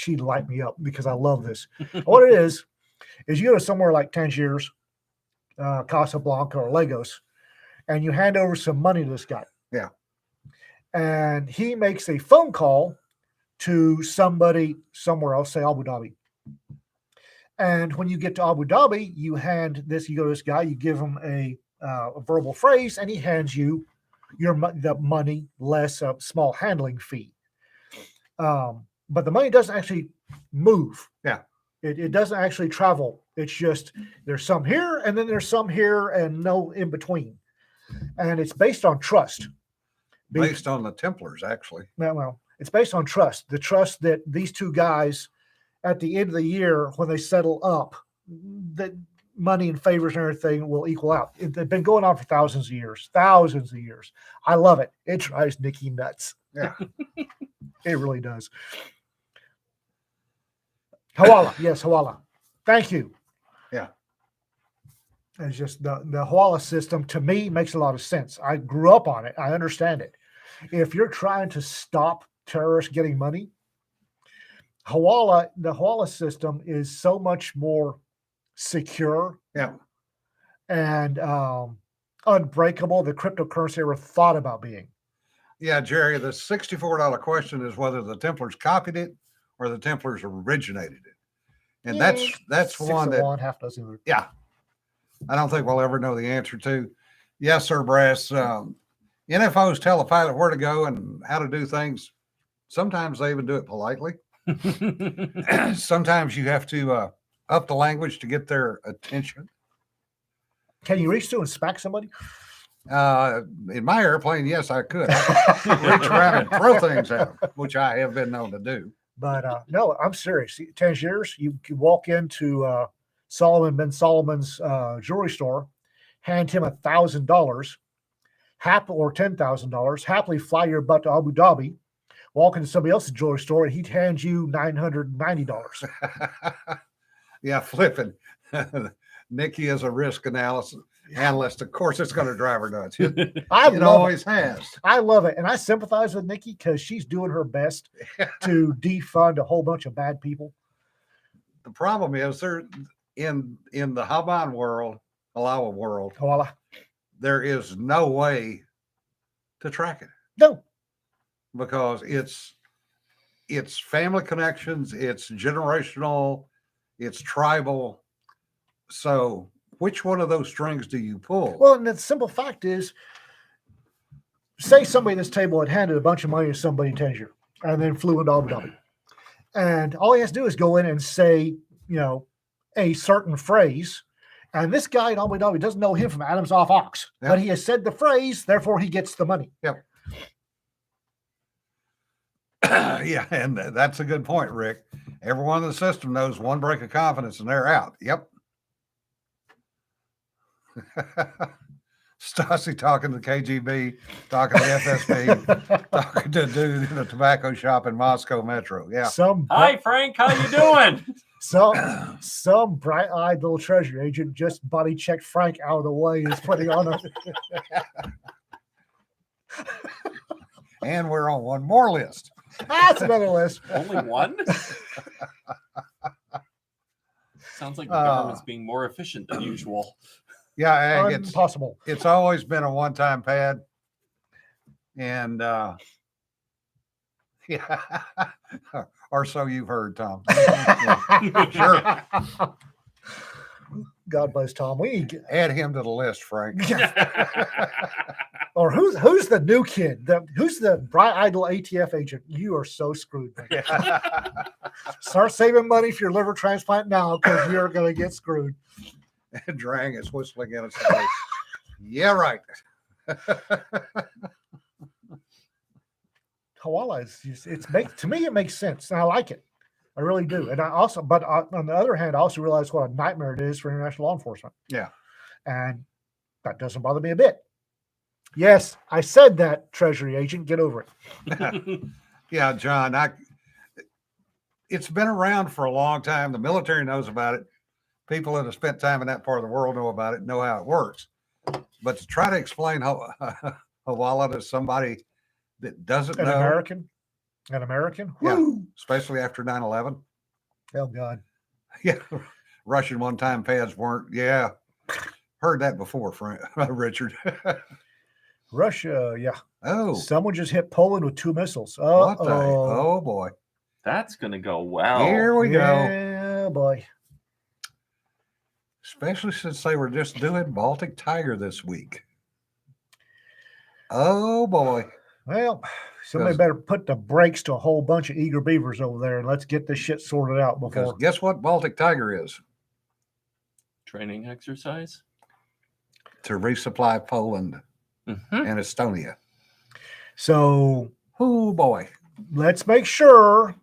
light me up because I love this. What it is you go to somewhere like Tangiers, Casablanca, or Lagos, and you hand over some money to this guy. Yeah. And he makes a phone call to somebody somewhere else, say Abu Dhabi. And when you get to Abu Dhabi, you go to this guy, you give him a verbal phrase, and he hands you the money less a small handling fee. But the money doesn't actually move. Yeah. It doesn't actually travel. It's just there's some here and then there's some here and no in between. And it's based on trust. Based on the Templars, actually. Well, it's based on trust. The trust that these two guys at the end of the year, when they settle up, that money and favors and everything will equal out. They've been going on for thousands of years. I love it. It drives Nikki nuts. Yeah. It really does. Hawala. Yes, Hawala. Thank you. Yeah. It's just the Hawala system to me makes a lot of sense. I grew up on it. I understand it. If you're trying to stop terrorists getting money, the Hawala system is so much more secure. Yeah. And unbreakable than cryptocurrency ever thought about being. Yeah, Jerry, the $64 question is whether the Templars copied it or the Templars originated it. And that's one that, half dozen. yeah, I don't think we'll ever know the answer to. Yes, sir, Brass. NFOs tell a pilot where to go and how to do things. Sometimes they even do it politely. Sometimes you have to up the language to get their attention. Can you reach through and smack somebody? In my airplane, yes, I could. I could reach around and throw things out, which I have been known to do. But no, I'm serious. Tangiers, you can walk into Solomon bin Solomon's jewelry store, hand him $1,000, or $10,000, happily fly your butt to Abu Dhabi, walk into somebody else's jewelry store, and he'd hand you $990. Yeah, flipping. Nikki is a risk analyst. Of course, it's going to drive her nuts. It always has. I love it. And I sympathize with Nikki because she's doing her best to defund a whole bunch of bad people. The problem is there in the Haban world, Halawa world, there is no way to track it. No. Because it's family connections, it's generational, it's tribal. So which one of those strings do you pull? Well, and the simple fact is, say somebody at this table had handed a bunch of money to somebody in Tangier and then flew into Abu Dhabi. And all he has to do is go in and say, a certain phrase. And this guy in Abu Dhabi doesn't know him from Adam's off ox, but he has said the phrase, therefore he gets the money. Yep. Yeah, and that's a good point, Rick. Everyone in the system knows one break of confidence and they're out. Yep. Stasi talking to the KGB, talking to the FSB, talking to a dude in a tobacco shop in Moscow Metro. Yeah. Hi, Frank. How you doing? Some bright-eyed little treasury agent just body checked Frank out of the way and is putting on a. And we're on one more list. That's another list. Only one? Sounds like the government's being more efficient than usual. Yeah, impossible. It's always been a one-time pad, and yeah, or so you've heard, Tom. Yeah. Sure. God bless Tom. We need Add him to the list, Frank. or who's the new kid? Who's the bright idol ATF agent? You are so screwed. Man. Start saving money for your liver transplant now because you're going to get screwed. Drang is whistling in his face. Yeah, right. Koala to me it makes sense, and I like it. I really do. And I also, but on the other hand, I also realize what a nightmare it is for international law enforcement. Yeah, and that doesn't bother me a bit. Yes, I said that, Treasury agent. Get over it. Yeah, John. It's been around for a long time. The military knows about it. People that have spent time in that part of the world know about it, know how it works. But to try to explain Hawala to somebody that doesn't know. An American? Yeah, Woo! especially after 9/11. Oh, God. Yeah, Russian one-time pads weren't. Yeah, heard that before, Richard. Russia, yeah. Oh, Someone just hit Poland with 2 missiles. what the? Oh, boy. That's going to go well. Here we go. Yeah, boy. Especially since they were just doing Baltic Tiger this week. Oh, boy. Well, somebody better put the brakes to a whole bunch of eager beavers over there and let's get this shit sorted out Because before. guess what Baltic Tiger is? Training exercise? To resupply Poland and Estonia. So, Oh, boy. let's make sure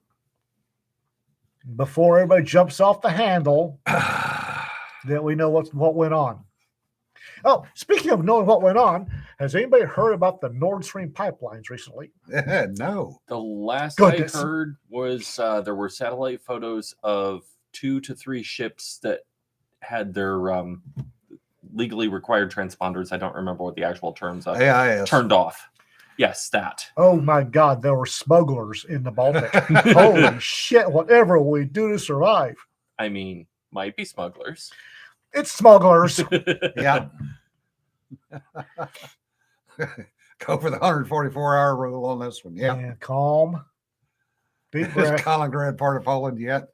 before everybody jumps off the handle that we know what went on. Oh, speaking of knowing what went on, has anybody heard about the Nord Stream pipelines recently? No. The last Goodness. I heard was there were satellite photos of 2 to 3 ships that had their legally required transponders. I don't remember what the actual terms of AIS. turned off. Yes, that. Oh my God, there were smugglers in the Baltic. Holy shit, whatever we do to survive. I mean, might be smugglers. It's smugglers. Yeah. Go for the 144-hour rule on this one. Yeah. And calm. Deep Is breath. Kaliningrad part of Poland yet?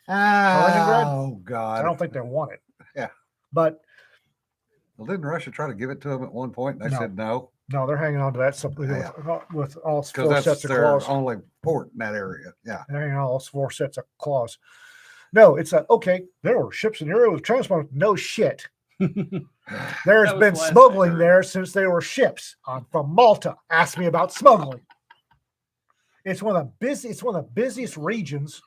Kaliningrad? Oh, God. I don't think they want it. Yeah. But Well, didn't Russia try to give it to them at one point? And they No. said no. no, they're hanging on to that something Yeah. with all Because 4 that's sets of their claws. only port in that area. Yeah. They're hanging on all 4 sets of claws. No, it's like, okay, there were ships in the area with transponders. No shit. There's That was been the last I smuggling heard. there since they were ships. I'm from Malta. Ask me about smuggling. It's one of the busiest regions.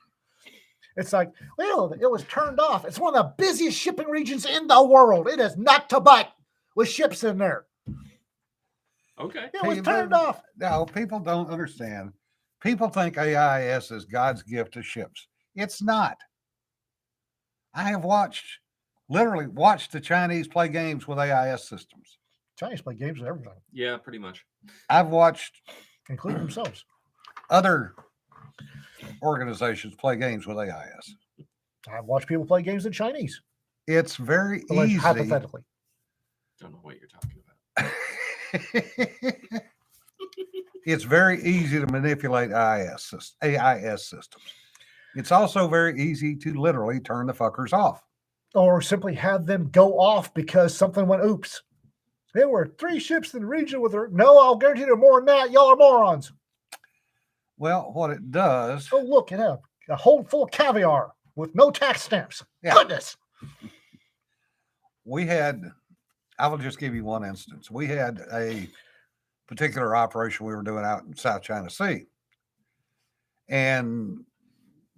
It's like, well, it was turned off. It's one of the busiest shipping regions in the world. It is not to butt with ships in there. Okay. It was Hey, turned but- off. No, people don't understand. People think AIS is God's gift to ships. It's not. I have literally watched the Chinese play games with AIS systems. Chinese play games with everything, Yeah, pretty much. I've watched including themselves. other organizations play games with AIS. I've watched people play games in Chinese, It's very like, easy. hypothetically. Don't know what you're talking about. It's very easy to manipulate AIS systems. It's also very easy to literally turn the fuckers off. Or simply have them go off because something went oops. There were 3 ships in the region with her. No, I'll guarantee there are more than that. Y'all are morons. Well, what it does, Oh, look, it had a hold full of caviar with no tax stamps. Yeah. Goodness. I will just give you one instance. We had a particular operation we were doing out in South China Sea. And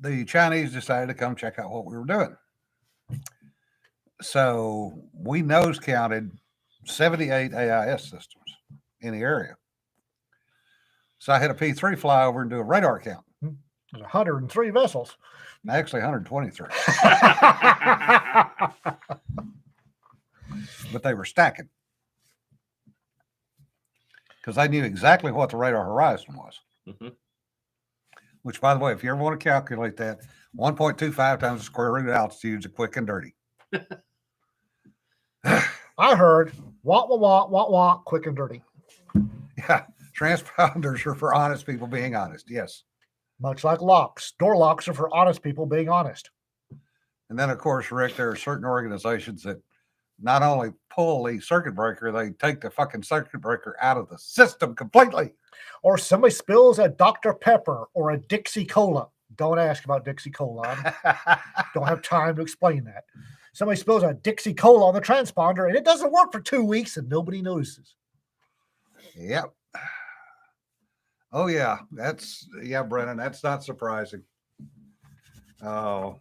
the Chinese decided to come check out what we were doing. So we nose counted 78 AIS systems in the area. So I had a P3 fly over and do a radar count. There's 103 vessels. Actually, 123, but they were stacking because they knew exactly what the radar horizon was. Mhm. Which, by the way, if you ever want to calculate that, 1.25 times the square root of altitude is a quick and dirty. I heard wah, wah, wah, wah, wah, quick and dirty. Yeah, transponders are for honest people being honest. Yes. Much like locks. Door locks are for honest people being honest. And then, of course, Rick, there are certain organizations that not only pull the circuit breaker, they take the fucking circuit breaker out of the system completely. Or somebody spills a Dr. Pepper or a Dixie Cola. Don't ask about Dixie Cola. I don't have time to explain that. Somebody spills a Dixie Cola on the transponder and it doesn't work for 2 weeks and nobody notices. Yep. Oh, yeah. Brennan, that's not surprising. Oh,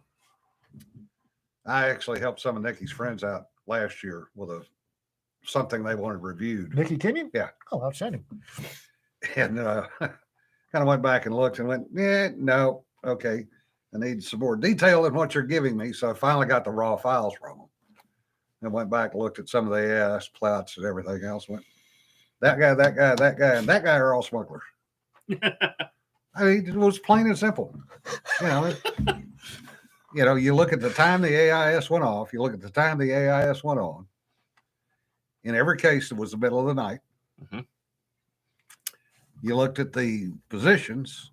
I actually helped some of Nikki's friends out last year with something they wanted reviewed. Nikki Kenyon? Yeah. Oh, outstanding. And kind of went back and looked and went, no, okay. I need some more detail than what you're giving me. So I finally got the raw files from them and went back and looked at some of the AIS plots and everything else. Went, that guy, and that guy are all smugglers. I mean, it was plain and simple. You look at the time the AIS went off, you look at the time the AIS went on. In every case, it was the middle of the night. Mm-hmm. You looked at the positions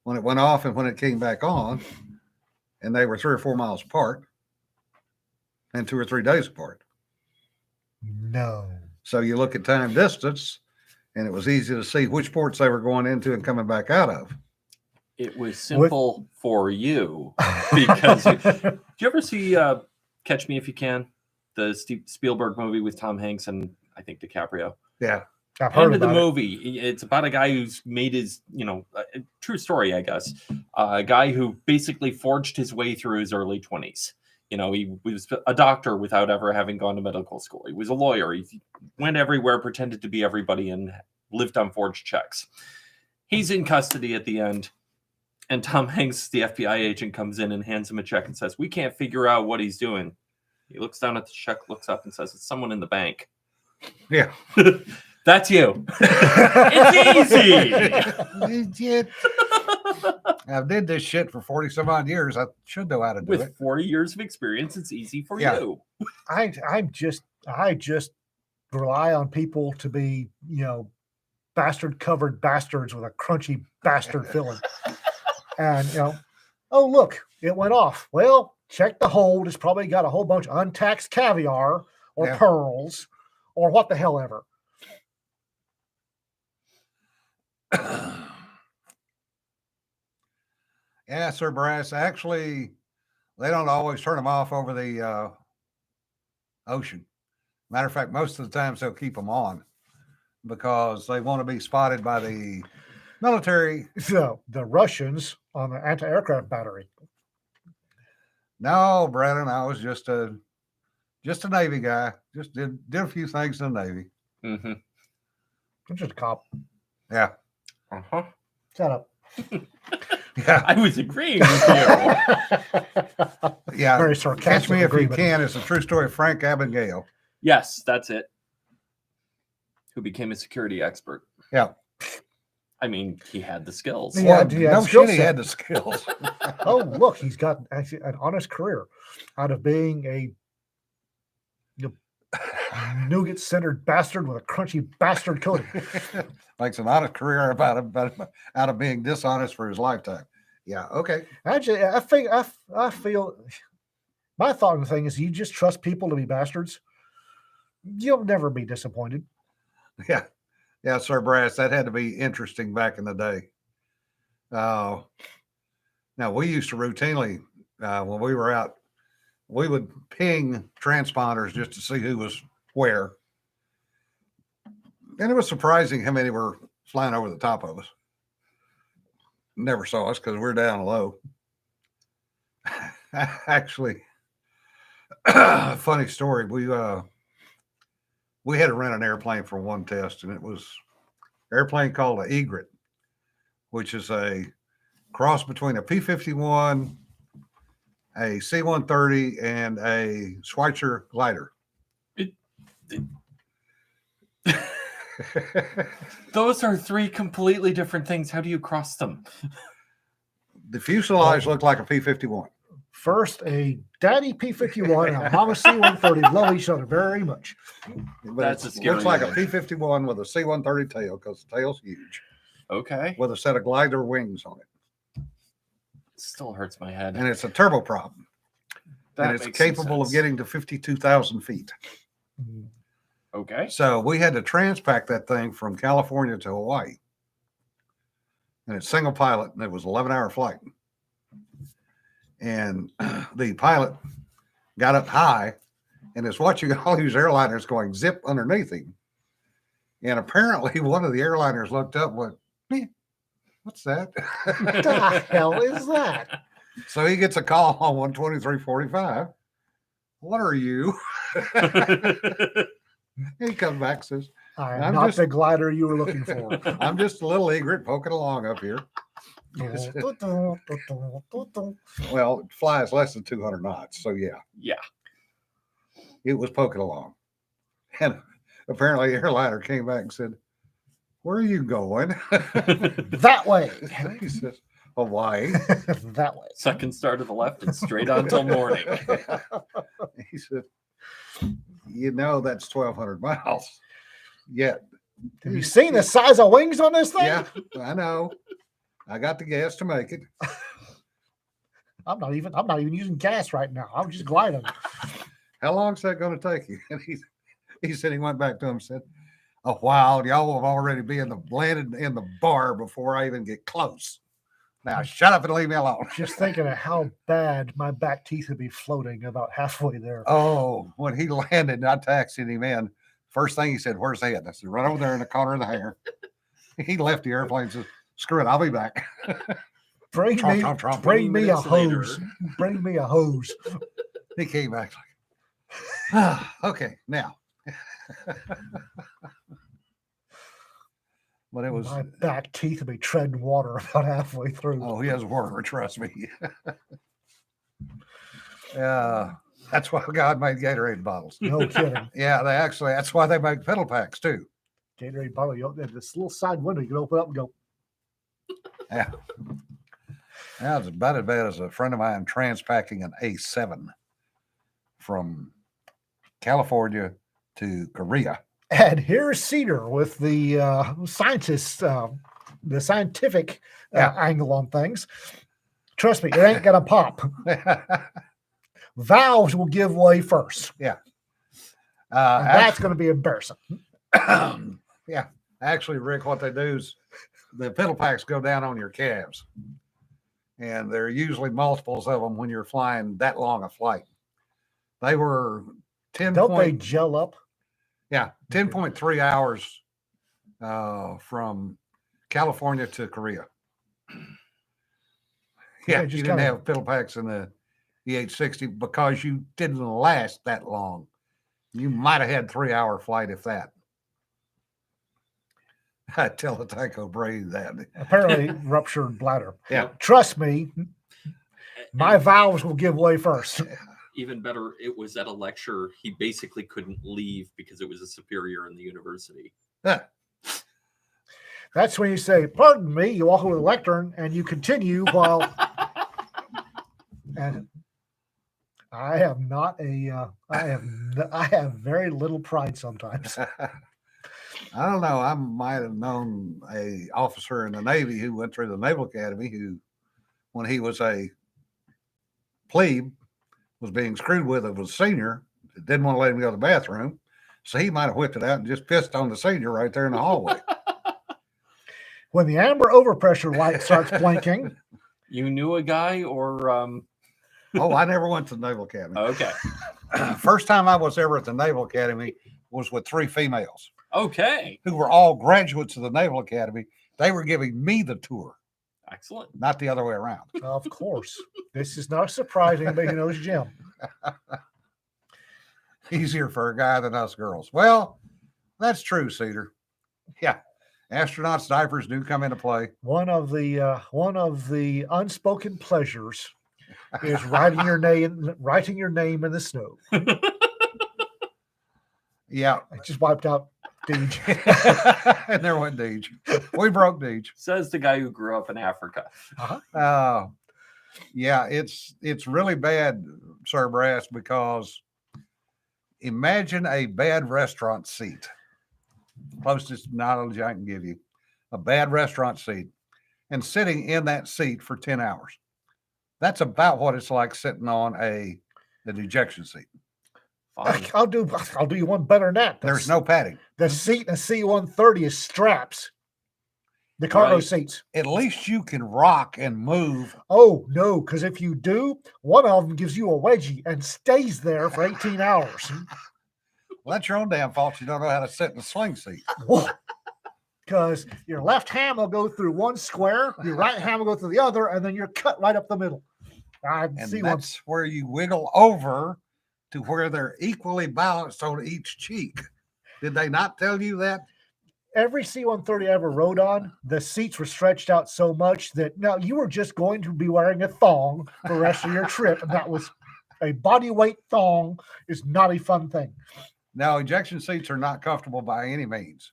when it went off and when it came back on, and they were 3 or 4 miles apart and 2 or 3 days apart. No. So you look at time distance, and it was easy to see which ports they were going into and coming back out of. It was simple for you because did you ever see Catch Me If You Can, the Spielberg movie with Tom Hanks and I think DiCaprio? Yeah. I've heard End of the about it. movie. It's about a guy who's made his, a true story, I guess. A guy who basically forged his way through his early 20s. He was a doctor without ever having gone to medical school. He was a lawyer. He went everywhere, pretended to be everybody, and lived on forged checks. He's in custody at the end. And Tom Hanks, the FBI agent, comes in and hands him a check and says, "We can't figure out what he's doing." He looks down at the check, looks up and says, "It's someone in the bank." Yeah. That's you. It's easy. I did this shit for 40 some odd years. I should know how to do With it. 40 years of experience, it's easy for Yeah. you. I just rely on people to be, bastard covered bastards with a crunchy bastard filling. And oh look, it went off. Well, check the hold. It's probably got a whole bunch of untaxed caviar or Yeah. pearls or what the hell ever. Yeah, Sir Brass. Actually, they don't always turn them off over the ocean. Matter of fact, most of the times they'll keep them on because they want to be spotted by the military. So the Russians on the anti-aircraft battery. No, Brennan, I was just a Navy guy. Just did a few things in the Navy. Mm-hmm. I'm just a cop. Yeah. Uh-huh. Shut up. Yeah. I was agreeing with you. Yeah. Very Catch sarcastic. Me If You agreement. Can is a true story of Frank Abagnale. Yes, that's it. Who became a security expert. Yeah. I mean, he had the skills. Yeah. Well, he had no skill shit, he set. had the skills. Oh, look, he's got actually an honest career out of being a nougat-centered bastard with a crunchy bastard coating. Makes an honest career out of being dishonest for his lifetime. Yeah. Okay. Actually, I feel my thought on the thing is you just trust people to be bastards. You'll never be disappointed. Yeah. Yeah, Sir Brass, that had to be interesting back in the day. Now, we used to routinely, when we were out, we would ping transponders just to see who was where. And it was surprising how many were flying over the top of us. Never saw us because we're down low. Actually, funny story. We had to rent an airplane for one test, and it was an airplane called an Egret, which is a cross between a P-51, a C-130, and a Schweitzer glider. Those are 3 completely different things. How do you cross them? The fuselage looked like a P-51. First, a daddy P-51 and a mama C-130 love each other very much. But That's a it scary looks like a image. P-51 with a C-130 tail because the tail's huge, Okay. with a set of glider wings on it. Still hurts my head. And it's a turboprop. That and it's makes some capable of sense. getting to 52,000 feet. Mm. Okay. So we had to transpack that thing from California to Hawaii. And it's single pilot, and it was 11-hour flight. And the pilot got up high and is watching all these airliners going zip underneath him. And apparently one of the airliners looked up and went, what's that? What the hell is that? So he gets a call on 123.45. What are you? He comes back and says, I'm I'm not just- the glider you were looking for. I'm just a little egret poking along up here. Well, it flies less than 200 knots. So, yeah, Yeah. it was poking along. And apparently, the airliner came back and said, where are you going? That way. He says, Hawaii. That way. Second star to the left and straight on till morning. He said, you know, that's 1,200 miles. Yet. Have you seen the size of wings on this thing? Yeah, I know. I got the gas to make it. I'm not even using gas right now. I'm just gliding. How long's that going to take you? And he said he went back to him and said, a while. Y'all have already landed in the bar before I even get close. Now shut up and leave me alone. Just thinking of how bad my back teeth would be floating about halfway there. Oh, when he landed, and I taxied him in. First thing he said, where's Ed? I said, right over there in the corner of the hangar. He left the airplane and said, screw it, I'll be back. Bring Trump, me, Trump, Trump. bring me a 20 minutes later. hose. Bring me a hose. He came back like, okay, now. But it was, My back teeth would be treading water about halfway through. oh, he has water, trust me. That's why God made Gatorade bottles. No kidding. Yeah, that's why they make pedal packs too. Gatorade bottle. You open this little side window. You can open up and go. Yeah. That was about as bad as a friend of mine transpacking an A7 from California to Korea. And here's Cedar with the scientists, the scientific Yeah. angle on things. Trust me, it ain't gonna pop. Valves will give way first. And that's going to be embarrassing. Yeah. Actually, Rick, what they do is the pedal packs go down on your calves. And there are usually multiples of them when you're flying that long a flight. They were 10 Don't they point, gel up? yeah, 10.3 hours from California to Korea. Yeah, Yeah, you just didn't kinda- have pedal packs in the EH60 because you didn't last that long. You might have had 3-hour flight if that. I tell the Tycho Brahe that. Apparently, ruptured bladder. Yeah. Trust me, my valves will give way first. Even better, it was at a lecture. He basically couldn't leave because it was a superior in the university. Yeah. That's when you say, "Pardon me." You walk over the lectern and you continue while. And I have not a. I have very little pride sometimes. I don't know. I might have known a officer in the Navy who went through the Naval Academy who, when he was a plebe, was being screwed with it was a senior. Didn't want to let him go to the bathroom. So he might have whipped it out and just pissed on the senior right there in the hallway. When the amber overpressure light starts blinking, You knew a guy, or Oh, I never went to the Naval Academy. okay, First time I was ever at the Naval Academy was with 3 females okay, who were all graduates of the Naval Academy. They were giving me the tour, excellent. not the other way around. of course, this is not surprising. Anybody who knows Jim. Easier for a guy than us girls. Well, that's true, Cedar. Yeah. Astronauts' diapers do come into play. One of the unspoken pleasures is writing your name in the snow. Yeah. I just wiped out Deej. And there went Deej. We broke Deej. Says the guy who grew up in Africa. Yeah, it's really bad, Sir Brass, because imagine a bad restaurant seat. Closest knowledge I can give you. A bad restaurant seat and sitting in that seat for 10 hours. That's about what it's like sitting on a The ejection seat. Fine. I'll do you one better than that. There's no padding. The seat in a C-130 is straps. The cargo Right. seats. At least you can rock and move. Oh no, because if you do, one of them gives you a wedgie and stays there for 18 hours. Well, that's your own damn fault. You don't know how to sit in a swing seat. Because your left hand will go through one square, your right hand will go through the other, and then you're cut right up the middle. I And see one. that's where you wiggle over to where they're equally balanced on each cheek. Did they not tell you that? Every C-130 I ever rode on, the seats were stretched out so much that now you were just going to be wearing a thong for the rest of your trip, and that was a body weight thong is not a fun thing. Now, ejection seats are not comfortable by any means.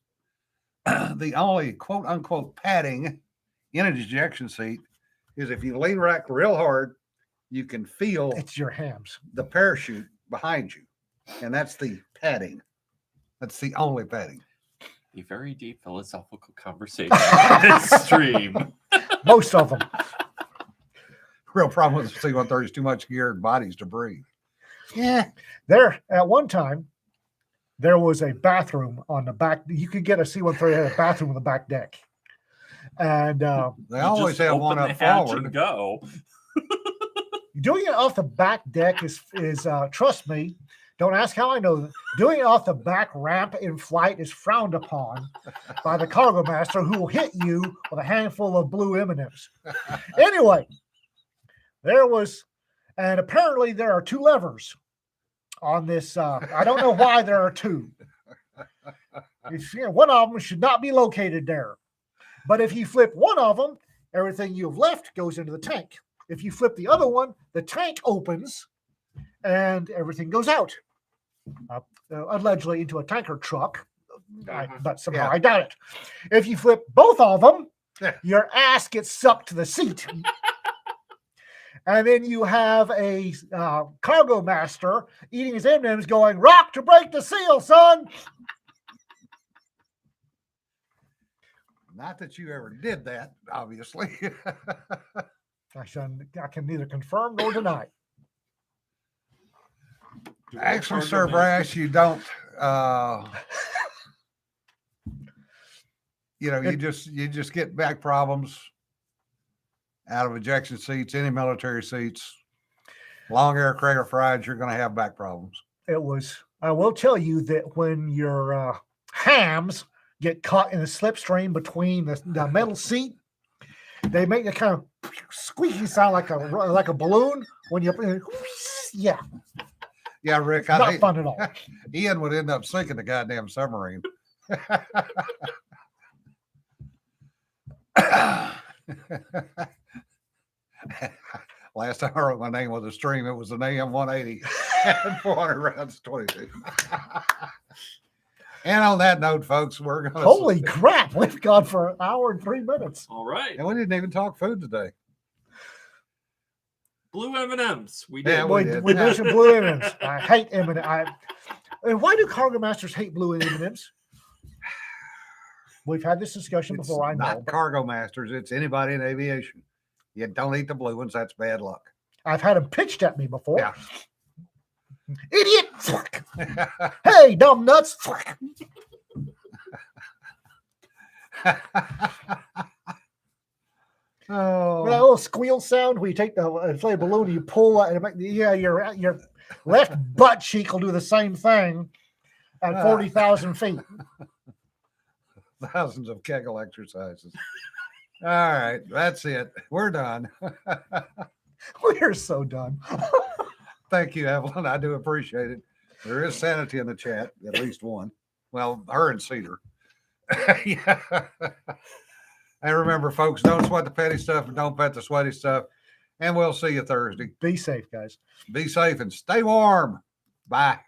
The only quote unquote padding in an ejection seat is if you lean back real hard, you can feel It's your hams. the parachute behind you. And that's the padding. That's the only padding. A very deep philosophical conversation on this stream. Most of them. Real problem with the C-130 is too much gear and bodies to breathe. Yeah. There, at one time, there was a bathroom on the back. You could get a C-130 had a bathroom on the back deck. And They You always just have one open up the hatch forward. and go. doing it off the back deck is trust me, don't ask how I know. Doing it off the back ramp in flight is frowned upon by the cargo master, who will hit you with a handful of blue M&Ms. Anyway, there was, and apparently there are two levers on this. I don't know why there are two. One of them should not be located there. But if you flip one of them, everything you've left goes into the tank. If you flip the other one, the tank opens and everything goes out. Allegedly into a tanker truck, but somehow Yeah. I doubt it. If you flip both of them, Yeah. your ass gets sucked to the seat. And then you have a cargo master eating his M&Ms going, rock to break the seal, son. Not that you ever did that, obviously. I can neither confirm nor deny. Actually, Sir Brass, you don't. You just get back problems out of ejection seats, any military seats, long aircraft rides. You're going to have back problems. It was. I will tell you that when your hams get caught in the slipstream between the metal seat, they make a kind of squeaky sound like a balloon when you. Yeah. Yeah, Rick. Not fun at all. Ian would end up sinking the goddamn submarine. Last time I wrote my name with a stream, it was an AM 180 and 400 rounds 22. And on that note, folks, we're going to. Holy crap. We've gone for an hour and 3 minutes. All right. And we didn't even talk food today. Blue M&Ms. We did. Yeah, we did. We mentioned blue M&Ms. I hate M&Ms. And why do cargo masters hate blue M&Ms? We've had this discussion It's before, I know. not cargo masters. It's anybody in aviation. You don't eat the blue ones. That's bad luck. I've had them pitched at me before. Yeah. Idiot! Hey, dumb nuts! Oh, That little squeal sound where you take the inflated balloon and you pull and it make, your left butt cheek will do the same thing at 40,000 feet. thousands of Kegel exercises. All right, that's it. We're done. We're so done. Thank you, Evelyn. I do appreciate it. There is sanity in the chat, at least one. Well, her and Cedar. Yeah. And remember, folks, don't sweat the petty stuff and don't pet the sweaty stuff. And we'll see you Thursday. Be safe, guys. Be safe and stay warm. Bye.